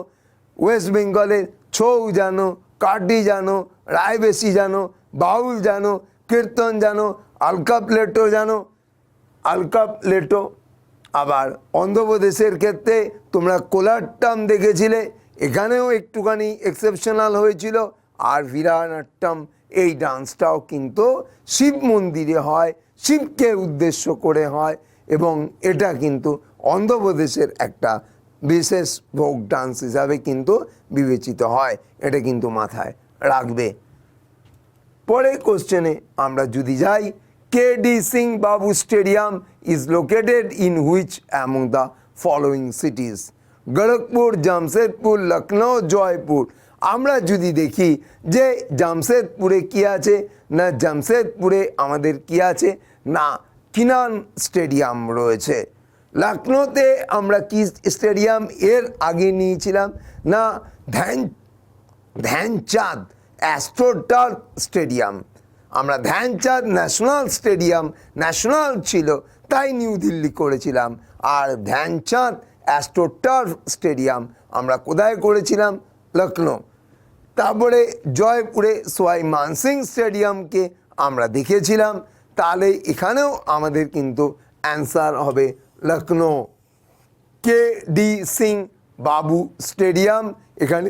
ওয়েস্ট বেঙ্গলের ছৌ জানো, কার্ডি জানো, রায়বেশি জানো, বাউল জানো, কীর্তন জানো, আলকা প্লেটো জানো, আলকা প্লেটো। আবার অন্ধ্রপ্রদেশের ক্ষেত্রে তোমরা কোলাট্টাম দেখেছিলে, এখানেও একটুখানি এক্সেপশনাল হয়েছিল। আর বীরানাট্যম এই ডান্সটাও কিন্তু শিব মন্দিরে হয়, শিবকে উদ্দেশ্য করে হয়, এবং এটা কিন্তু অন্ধ্রপ্রদেশের একটা বিশেষ ফোক ডান্স হিসাবে কিন্তু বিবেচিত হয়। এটা কিন্তু মাথায় রাখবে। পরের কোশ্চেনে আমরা যদি যাই, KD Singh Babu stadium is located in which among the following cities? Gorakhpur, Jamshedpur, Lucknow, Jaipur. আমরা যদি দেখি যে জামশেদপুরে কি আছে না, জামশেদপুরে আমাদের কি আছে না, কিনান স্টেডিয়াম রয়েছে। লখনৌতে আমরা কি স্টেডিয়াম এর আগে নিয়েছিলাম না, ধ্যানচাঁদ অ্যাস্ট্রোটার্ফ স্টেডিয়াম। আমরা ধ্যানচাঁদ ন্যাশনাল স্টেডিয়াম, ন্যাশনাল ছিল তাই নিউ দিল্লি করেছিলাম। আর ধ্যানচাঁদ অ্যাস্ট্রোটার্ফ স্টেডিয়াম আমরা কোথায় করেছিলাম? লখনৌ। তারপরে জয়পুরে সোয়াই মানসিং স্টেডিয়ামকে আমরা দেখেছিলাম। তাহলে এখানেও আমাদের কিন্তু অ্যান্সার হবে লখনৌ। কেডি সিং বাবু স্টেডিয়াম, এখানে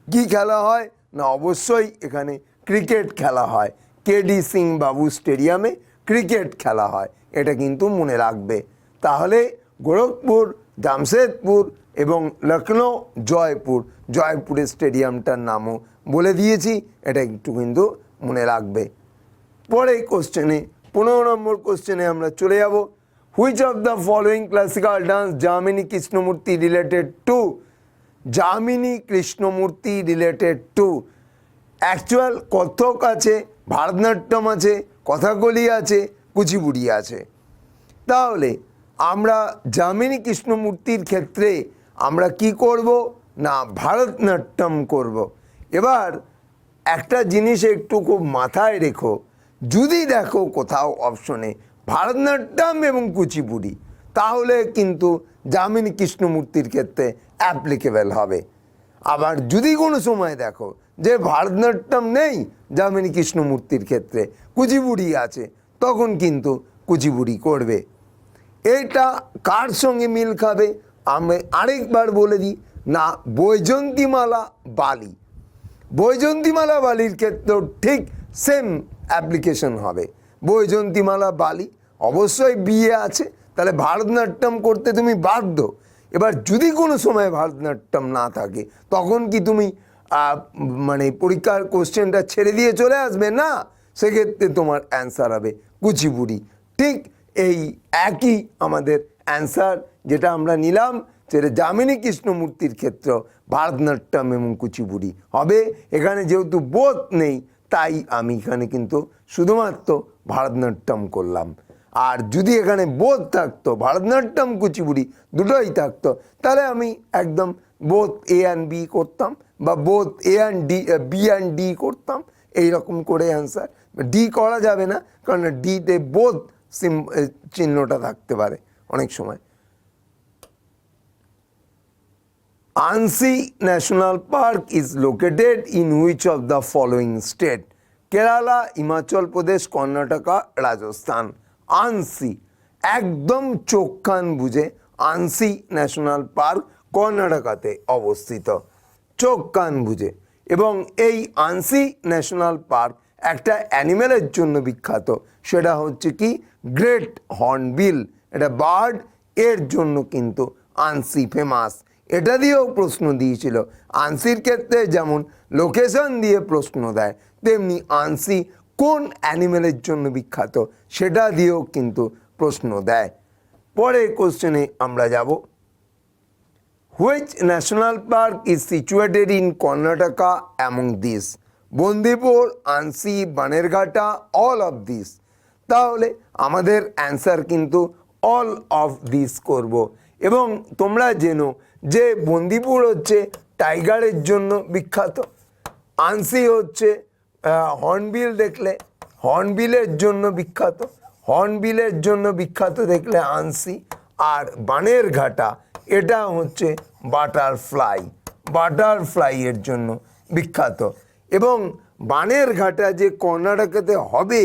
কি খেলা হয় না, অবশ্যই এখানে ক্রিকেট খেলা হয়। কেডি সিং বাবু স্টেডিয়ামে ক্রিকেট খেলা হয়, এটা কিন্তু মনে রাখবে। তাহলে গোরখপুর, জামশেদপুর এবং লখনৌ, জয়পুর, জয়পুরের স্টেডিয়ামটার নামও বলে দিয়েছি, এটা একটু কিন্তু মনে রাখবে। পরে কোশ্চেনে 15 নম্বর কোশ্চেনে আমরা চলে যাব। Which of the following classical dance Jamini Krishnamurthy related to? Jamini Krishnamurthy related to actual Kathak আছে, ভারতনাট্যম আছে, কথাকলি আছে, কুচিপুড়ি আছে। তাহলে আমরা যামিনী কৃষ্ণমূর্তির ক্ষেত্রে আমরা কি করব না ভারতনাট্যম করব। এবার একটা জিনিস একটু খুব মাথায় রেখো, যদি দেখো কোথাও অপশনে ভারতনাট্যম এবং কুচিপুড়ি, তাহলে কিন্তু যামিনী কৃষ্ণমূর্তির ক্ষেত্রে অ্যাপ্লিকেবল হবে। আবার যদি কোনো সময় দেখো যে ভারতনাট্যম নেই যামিনী কৃষ্ণমূর্তির ক্ষেত্রে, কুচিপুড়ি আছে, তখন কিন্তু কুচিপুড়ি করবে। এটা কার সঙ্গে মিল খাবে আমি আরেকবার বলে দিই, না বৈজয়ন্তীমালা বালি। বৈজয়ন্তীমালা বালির ক্ষেত্রেও ঠিক সেম অ্যাপ্লিকেশন হবে। বৈজয়ন্তীমালা বালি অবশ্যই বিয়ে আছে, তাহলে ভারতনাট্যম করতে তুমি বাধ্য। এবার যদি কোনো সময় ভারতনাট্যম না থাকে, তখন কি তুমি মানে পরীক্ষার কোশ্চেনটা ছেড়ে দিয়ে চলে আসবে? না, সেক্ষেত্রে তোমার অ্যান্সার হবে কুচিপুড়ি। ঠিক এই একই আমাদের অ্যান্সার যেটা আমরা নিলাম, সেটা যামিনী কৃষ্ণমূর্তির ক্ষেত্র ভারতনাট্যম এবং কুচিপুড়ি হবে। এখানে যেহেতু বোধ নেই, তাই আমি এখানে কিন্তু শুধুমাত্র ভারতনাট্যম করলাম। আর যদি এখানে বোধ থাকতো, ভারতনাট্যম কুচিপুড়ি দুটোই থাকতো, তাহলে আমি একদম বোধ এ অ্যান্ড বি করতাম, বা বোধ A and D, B and D করতাম, এইরকম করে অ্যান্সার। ডি করা যাবে না, কারণ ডিতে বোধ চিহ্নটা থাকতে পারে অনেক সময়। Anshi national park is located in which of the following state? Kerala, Himachal Pradesh, Karnataka, Rajasthan. Anshi, একদম চোখ কান বুঝে, আনসি ন্যাশনাল পার্ক কর্ণাটকাতে অবস্থিত, চোখ কান বুঝে। এবং এই আনসি ন্যাশনাল পার্ক একটা অ্যানিমেলের জন্য বিখ্যাত, সেটা হচ্ছে কি গ্রেট হর্নবিল। এটা বার্ড, এর জন্য কিন্তু আনসি ফেমাস। এটা দিয়েও প্রশ্ন দিয়েছিল। আনসির ক্ষেত্রে যেমন লোকেশন দিয়ে প্রশ্ন দেয়, তেমনি আনসি কোন অ্যানিমেলের জন্য বিখ্যাত সেটা দিয়েও কিন্তু প্রশ্ন দেয়। পরের কোশ্চেনে আমরা যাব। Which national park is situated in Karnataka among this? Bandipur, Anshi, Bannerghatta, all of this. তাহলে আমাদের অ্যান্সার কিন্তু অল অফ দিস করব। এবং তোমরা জেনো যে বন্দিপুর হচ্ছে টাইগারের জন্য বিখ্যাত, আনসি হচ্ছে হর্নবিল দেখলে হর্নবিলের জন্য বিখ্যাত, হর্নবিলের জন্য বিখ্যাত দেখলে আনসি। আর বানেরঘাটা এটা হচ্ছে বাটারফ্লাই, বাটারফ্লাইয়ের জন্য বিখ্যাত। এবং বানেরঘাটা যে কর্ণাটকাতে হবে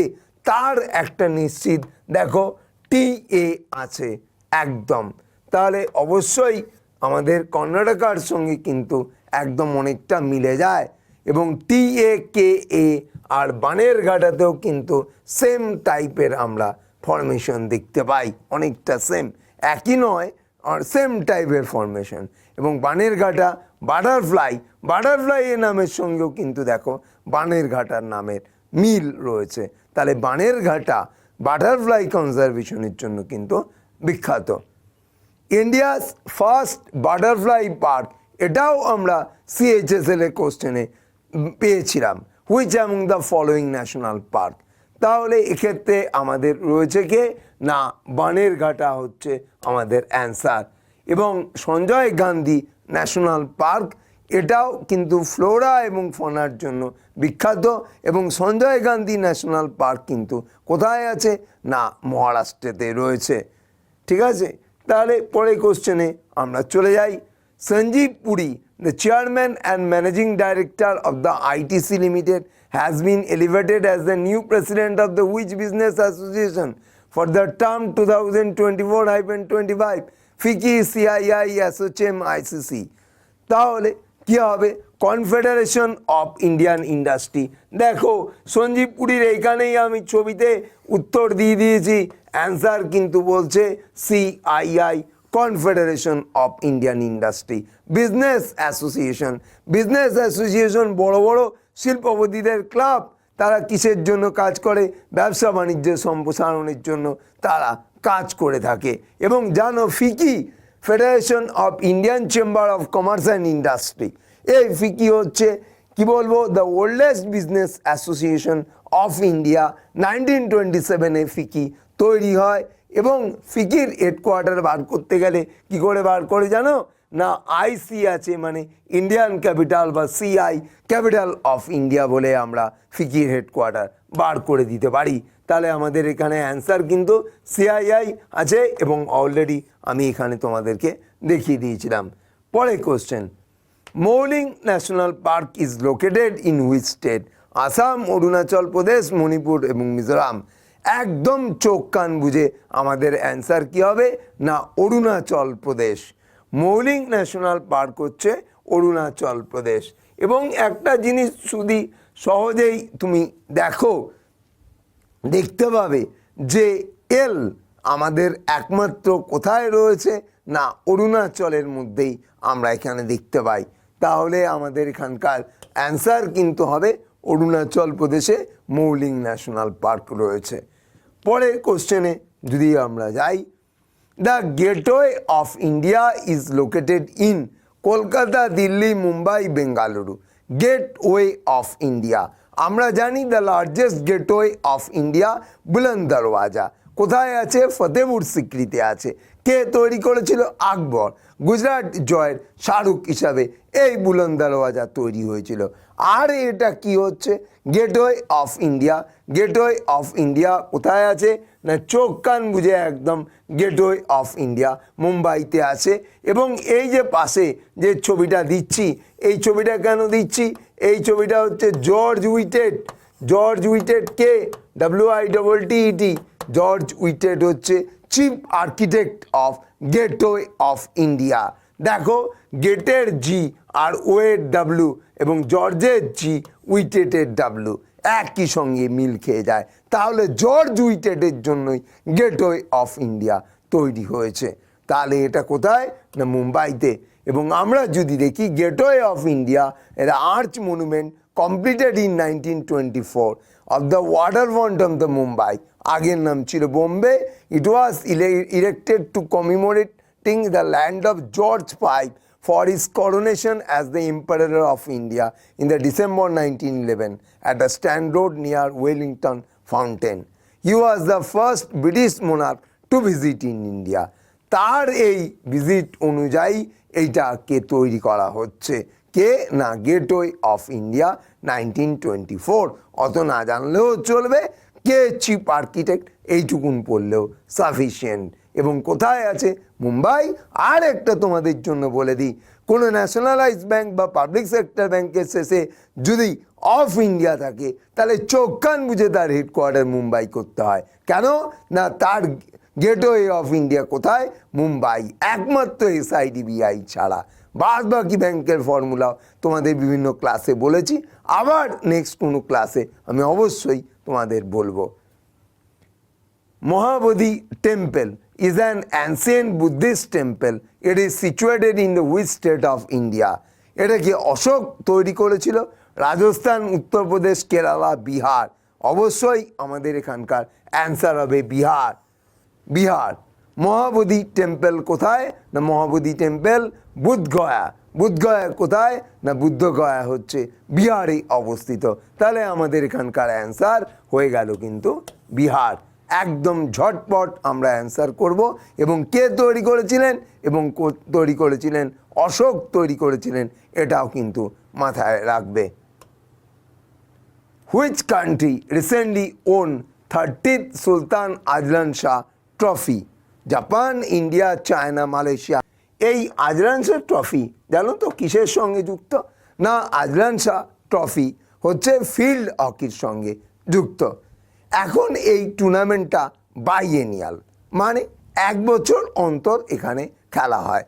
তার একটা নিশ্চিত দেখো TA আছে একদম। তাহলে অবশ্যই আমাদের কর্ণাটকার সঙ্গে কিন্তু একদম অনেকটা মিলে যায়। এবং TAKA আর বানেরঘাটাতেও কিন্তু সেম টাইপের আমরা ফরমেশন দেখতে পাই, অনেকটা সেম, একই নয় আর সেম টাইপের ফরমেশন। এবং বানেরঘাটা বাটারফ্লাই, বাটারফ্লাই এর নামের সঙ্গেও কিন্তু দেখো বানেরঘাটার নামের মিল রয়েছে। তাহলে বানেরঘাটা বাটারফ্লাই কনজারভেশনের জন্য কিন্তু বিখ্যাত। ইন্ডিয়াস ফার্স্ট বাটারফ্লাই পার্ক, এটাও আমরা CHSL এর কোশ্চেনে পেয়েছিলাম। Which among the following national park? তাহলে এক্ষেত্রে আমাদের রয়েছে কে না বানেরঘাটা হচ্ছে আমাদের অ্যান্সার। এবং সঞ্জয় গান্ধী ন্যাশনাল পার্ক, এটাও কিন্তু ফ্লোরা এবং ফনার জন্য বিখ্যাত। এবং সঞ্জয় গান্ধী ন্যাশনাল পার্ক কিন্তু কোথায় আছে না মহারাষ্ট্রেতে রয়েছে। ঠিক আছে, তাহলে পরের কোশ্চেনে আমরা চলে যাই। Sanjeev Puri, the chairman and managing director of the ITC Limited, has been elevated as the new president of the which business association for the term 2024-25 FICCI CII ASSOCHAM ICC? তাহলে কি হবে? Confederation of Indian industry. দেখো সঞ্জীব পুরীর এইখানেই আমি ছবিতে উত্তর দিয়ে দিয়েছি, অ্যান্সার কিন্তু বলছে CII, confederation of Indian industry. Business association, business association বড় বড় শিল্পপতিদের ক্লাব। তারা কিসের জন্য কাজ করে? ব্যবসা বাণিজ্যের সম্প্রসারণের জন্য তারা কাজ করে থাকে। এবং জানো FICCI, federation of Indian chamber of commerce and industry, এই ফিকি হচ্ছে কি বলবো the oldest business association of India. 1927-এ ফিকি তৈরি হয়। এবং ফিকির হেডকোয়ার্টার বার করতে গেলে কি করে বার করে জানো? না আইসি আছে, মানে ইন্ডিয়ান ক্যাপিটাল বা সিআই ক্যাপিটাল অফ ইন্ডিয়া বলে আমরা ফিকির হেডকোয়ার্টার বার করে দিতে পারি। তাহলে আমাদের এখানে অ্যান্সার কিন্তু সিআইআই আছে এবং অলরেডি আমি এখানে তোমাদেরকে দেখিয়ে দিয়েছিলাম। পরে question, Mouling national park is located in which state? Assam, Arunachal Pradesh, Manipur এবং মিজোরাম। একদম চোখ কান বুঝে আমাদের অ্যান্সার কী হবে না অরুণাচল প্রদেশ। মৌলিং ন্যাশনাল পার্ক হচ্ছে অরুণাচল প্রদেশ। এবং একটা জিনিস শুধু সহজেই তুমি দেখতে পাবে যে এল আমাদের একমাত্র কোথায় রয়েছে না অরুণাচলের মধ্যেই আমরা এখানে দেখতে পাই। তাহলে আমাদের এখানকার অ্যান্সার কিন্তু হবে অরুণাচল প্রদেশে মৌলিং ন্যাশনাল পার্ক রয়েছে। পরের কোশ্চেনে যদি আমরা যাই, the gateway of India is located in Kolkata, Delhi, Mumbai, Bengaluru. Gateway of India আমরা জানি the largest gateway of India Buland Darwaza কোথায় আছে? ফতেপুর সিক্রিতে আছে। কে তৈরি করেছিল? আকবর। গুজরাট জয়ের শাহরুখ হিসাবে এই বুলন্দ দরওয়াজা তৈরি হয়েছিল। আর এটা কি হচ্ছে? Gateway of India. Gateway of India কোথায় আছে না চোখ কান বুঝে একদম গেটওয়ে অফ ইন্ডিয়া মুম্বাইতে আছে। এবং এই যে পাশে যে ছবিটা দিচ্ছি, এই ছবিটা কেন দিচ্ছি? এই ছবিটা হচ্ছে জর্জ উইটেট। জর্জ উইটেট কে? WITT। জর্জ উইটেট হচ্ছে chief architect of gateway of India. দেখো গেটের জি আর ওয়ের ডাব্লু এবং জর্জের জি উইটেটের ডাব্লু একই সঙ্গে মিল খেয়ে যায়। তাহলে জর্জ উইটেটের জন্যই গেটওয়ে অফ ইন্ডিয়া তৈরি হয়েছে। তাহলে এটা কোথায় না মুম্বাইতে। এবং আমরা যদি দেখি গেটওয়ে অফ ইন্ডিয়া এর arch monument completed in 1924 of the waterfront of the Mumbai, আগের নাম ছিল Bombay. It was erected to commemorating the land of George V for his coronation as the Emperor of India in the December 1911 at the Strand Road near Wellington Fountain. He was the first British monarch to visit in India. তার এই visit অনুযায়ী এইটাকে তৈরি করা হচ্ছে। কে না gateway of India 1924। অত না জানলেও চলবে, কে চিফ আর্কিটেক্ট এইটুকুন পড়লেও সাফিসিয়েন্ট। এবং কোথায় আছে? মুম্বাই। আর একটা তোমাদের জন্য বলে দিই, কোনো ন্যাশনালাইজ ব্যাংক বা পাবলিক সেক্টর ব্যাংকের শেষে যদি অফ ইন্ডিয়া থাকে তাহলে চোখ কান বুঝে তার হেডকোয়ার্টার মুম্বাই করতে হয়। কেন না তার গেটওয়ে অফ ইন্ডিয়া কোথায়? মুম্বাই, একমাত্র SIDBI ছাড়া। বাদ বাকি ব্যাংকের ফর্মুলাও তোমাদের বিভিন্ন ক্লাসে বলেছি, আবার নেক্সট কোনো ক্লাসে আমি অবশ্যই তোমাদের বলবো। Mahabodhi temple is an ancient Buddhist temple. It is situated in the which state of India? এটা কি অশোক তৈরি করেছিল? রাজস্থান, উত্তরপ্রদেশ, কেরালা, বিহার। অবশ্যই আমাদের এখানকার অ্যান্সার হবে বিহার। বিহার। মহাবোধি টেম্পল কোথায় না মহাবোধি টেম্পল বুদ্ধগয়া। বুদ্ধগয়া কোথায় না বুদ্ধগয়া হচ্ছে বিহারে অবস্থিত। তাহলে আমাদের এখানকার অ্যান্সার হয়ে গেল কিন্তু বিহার। একদম ঝটপট আমরা অ্যান্সার করব। এবং কে তৈরি করেছিলেন এবং তৈরি করেছিলেন অশোক তৈরি করেছিলেন, এটাও কিন্তু মাথায় রাখবে। Which country recently won 30th Sultan Azlan Shah trophy? Japan, India, China, Malaysia. এই আজলান শাহ ট্রফি জানো তো কিসের সঙ্গে যুক্ত না আজলান শাহ ট্রফি হচ্ছে ফিল্ড হকির সঙ্গে যুক্ত। এখন এই টুর্নামেন্টটা বাইএনিয়াল, মানে এক বছর অন্তর এখানে খেলা হয়।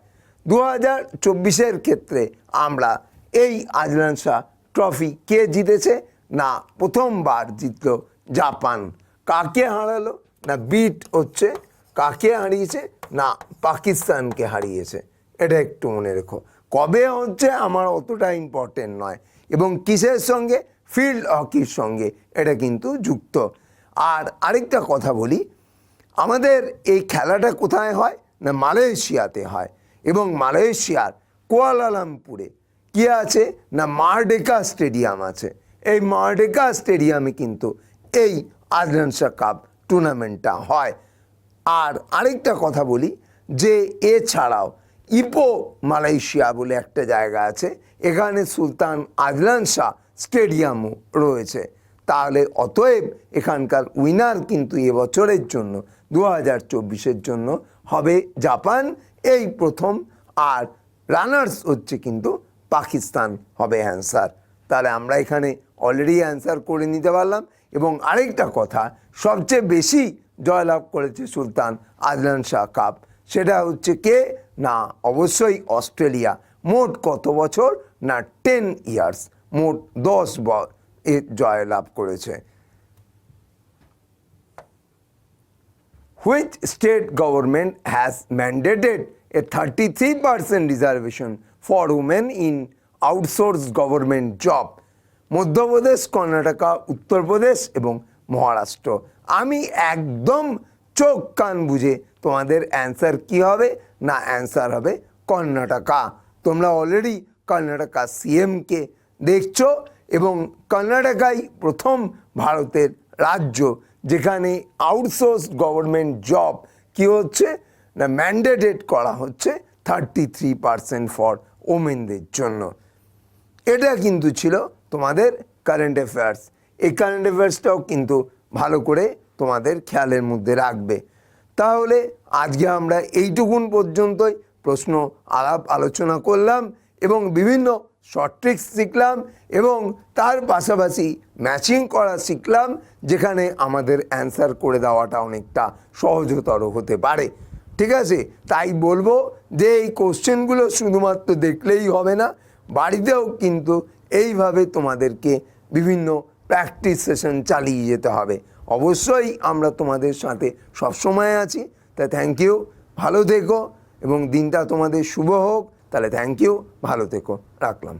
2024-এর ক্ষেত্রে আমরা এই আজলান শাহ ট্রফি কে জিতেছে না প্রথমবার জিতল জাপান। কাকে হারালো না বিট হচ্ছে কাকে হারিয়েছে না পাকিস্তানকে হারিয়েছে। এটা একটু মনে রেখো। কবে হচ্ছে আমার অতটা ইম্পর্টেন্ট নয়, এবং কিসের সঙ্গে ফিল্ড হকির সঙ্গে এটা কিন্তু যুক্ত। আর আরেকটা কথা বলি, আমাদের এই খেলাটা কোথায় হয় না মালয়েশিয়াতে হয়। এবং মালয়েশিয়ার কুয়ালালামপুরে কি আছে না মারডেকা স্টেডিয়াম আছে। এই মারডেকা স্টেডিয়ামে কিন্তু এই আজলান শাহ কাপ টুর্নামেন্টটা হয়। আর আরেকটা কথা বলি যে এছাড়াও ইপো মালয়েশিয়া বলে একটা জায়গা আছে, এখানে সুলতান আজলান শাহ স্টেডিয়ামও রয়েছে। তাহলে অতএব এখানকার উইনার কিন্তু এবছরের জন্য 2024-এর জন্য হবে জাপান, এই প্রথম। আর রানার্স হচ্ছে কিন্তু পাকিস্তান হবে অ্যান্সার। তাহলে আমরা এখানে অলরেডি অ্যান্সার করে নিতে পারলাম। এবং আরেকটা কথা, সবচেয়ে বেশি জয়লাভ করেছে সুলতান আজলান শাহ কাপ, সেটা হচ্ছে কে না অবশ্যই অস্ট্রেলিয়া। মোট কত বছর না 10 ইয়ার্স, মোট 10 এ জয়লাভ করেছে। Which state government has mandated a 33% reservation for women in outsourced government job? Madhya Pradesh, Karnataka, Uttar Pradesh এবং মহারাষ্ট্র। আমি একদম চোখ কান বুঝে তোমাদের অ্যান্সার কি হবে না অ্যান্সার হবে কর্ণাটকা। তোমরা অলরেডি কর্ণাটকা সিএমকে দেখছো এবং কর্ণাটকাই প্রথম ভারতের রাজ্য যেখানে আউটসোর্স গভর্নমেন্ট জব কি হচ্ছে না ম্যান্ডেটেড করা হচ্ছে 33% ফর ওমেনদের জন্য। এটা কিন্তু ছিল তোমাদের কারেন্ট অ্যাফেয়ার্স। এই কারেন্ট অ্যাফেয়ার্সটাও কিন্তু ভালো করে তোমাদের খেয়ালের মধ্যে রাখবে। তাহলে আজকে আমরা এইটুকুন পর্যন্তই প্রশ্ন আলোচনা করলাম এবং বিভিন্ন শর্ট ট্রিক্স শিখলাম এবং তার পাশাপাশি ম্যাচিং করা শিখলাম, যেখানে আমাদের অ্যান্সার করে দেওয়াটা অনেকটা সহজতর হতে পারে। ঠিক আছে, তাই বলবো যে এই কোশ্চেনগুলো শুধুমাত্র দেখলেই হবে না, বাড়িতেও কিন্তু এইভাবে তোমাদেরকে বিভিন্ন প্র্যাকটিস সেশন চালিয়ে যেতে হবে। অবশ্যই আমরা তোমাদের সাথে সবসময় আছি। তাই থ্যাংক ইউ, ভালো থেকো এবং দিনটা তোমাদের শুভ হোক। তাহলে থ্যাংক ইউ, ভালো থেকো, রাখলাম।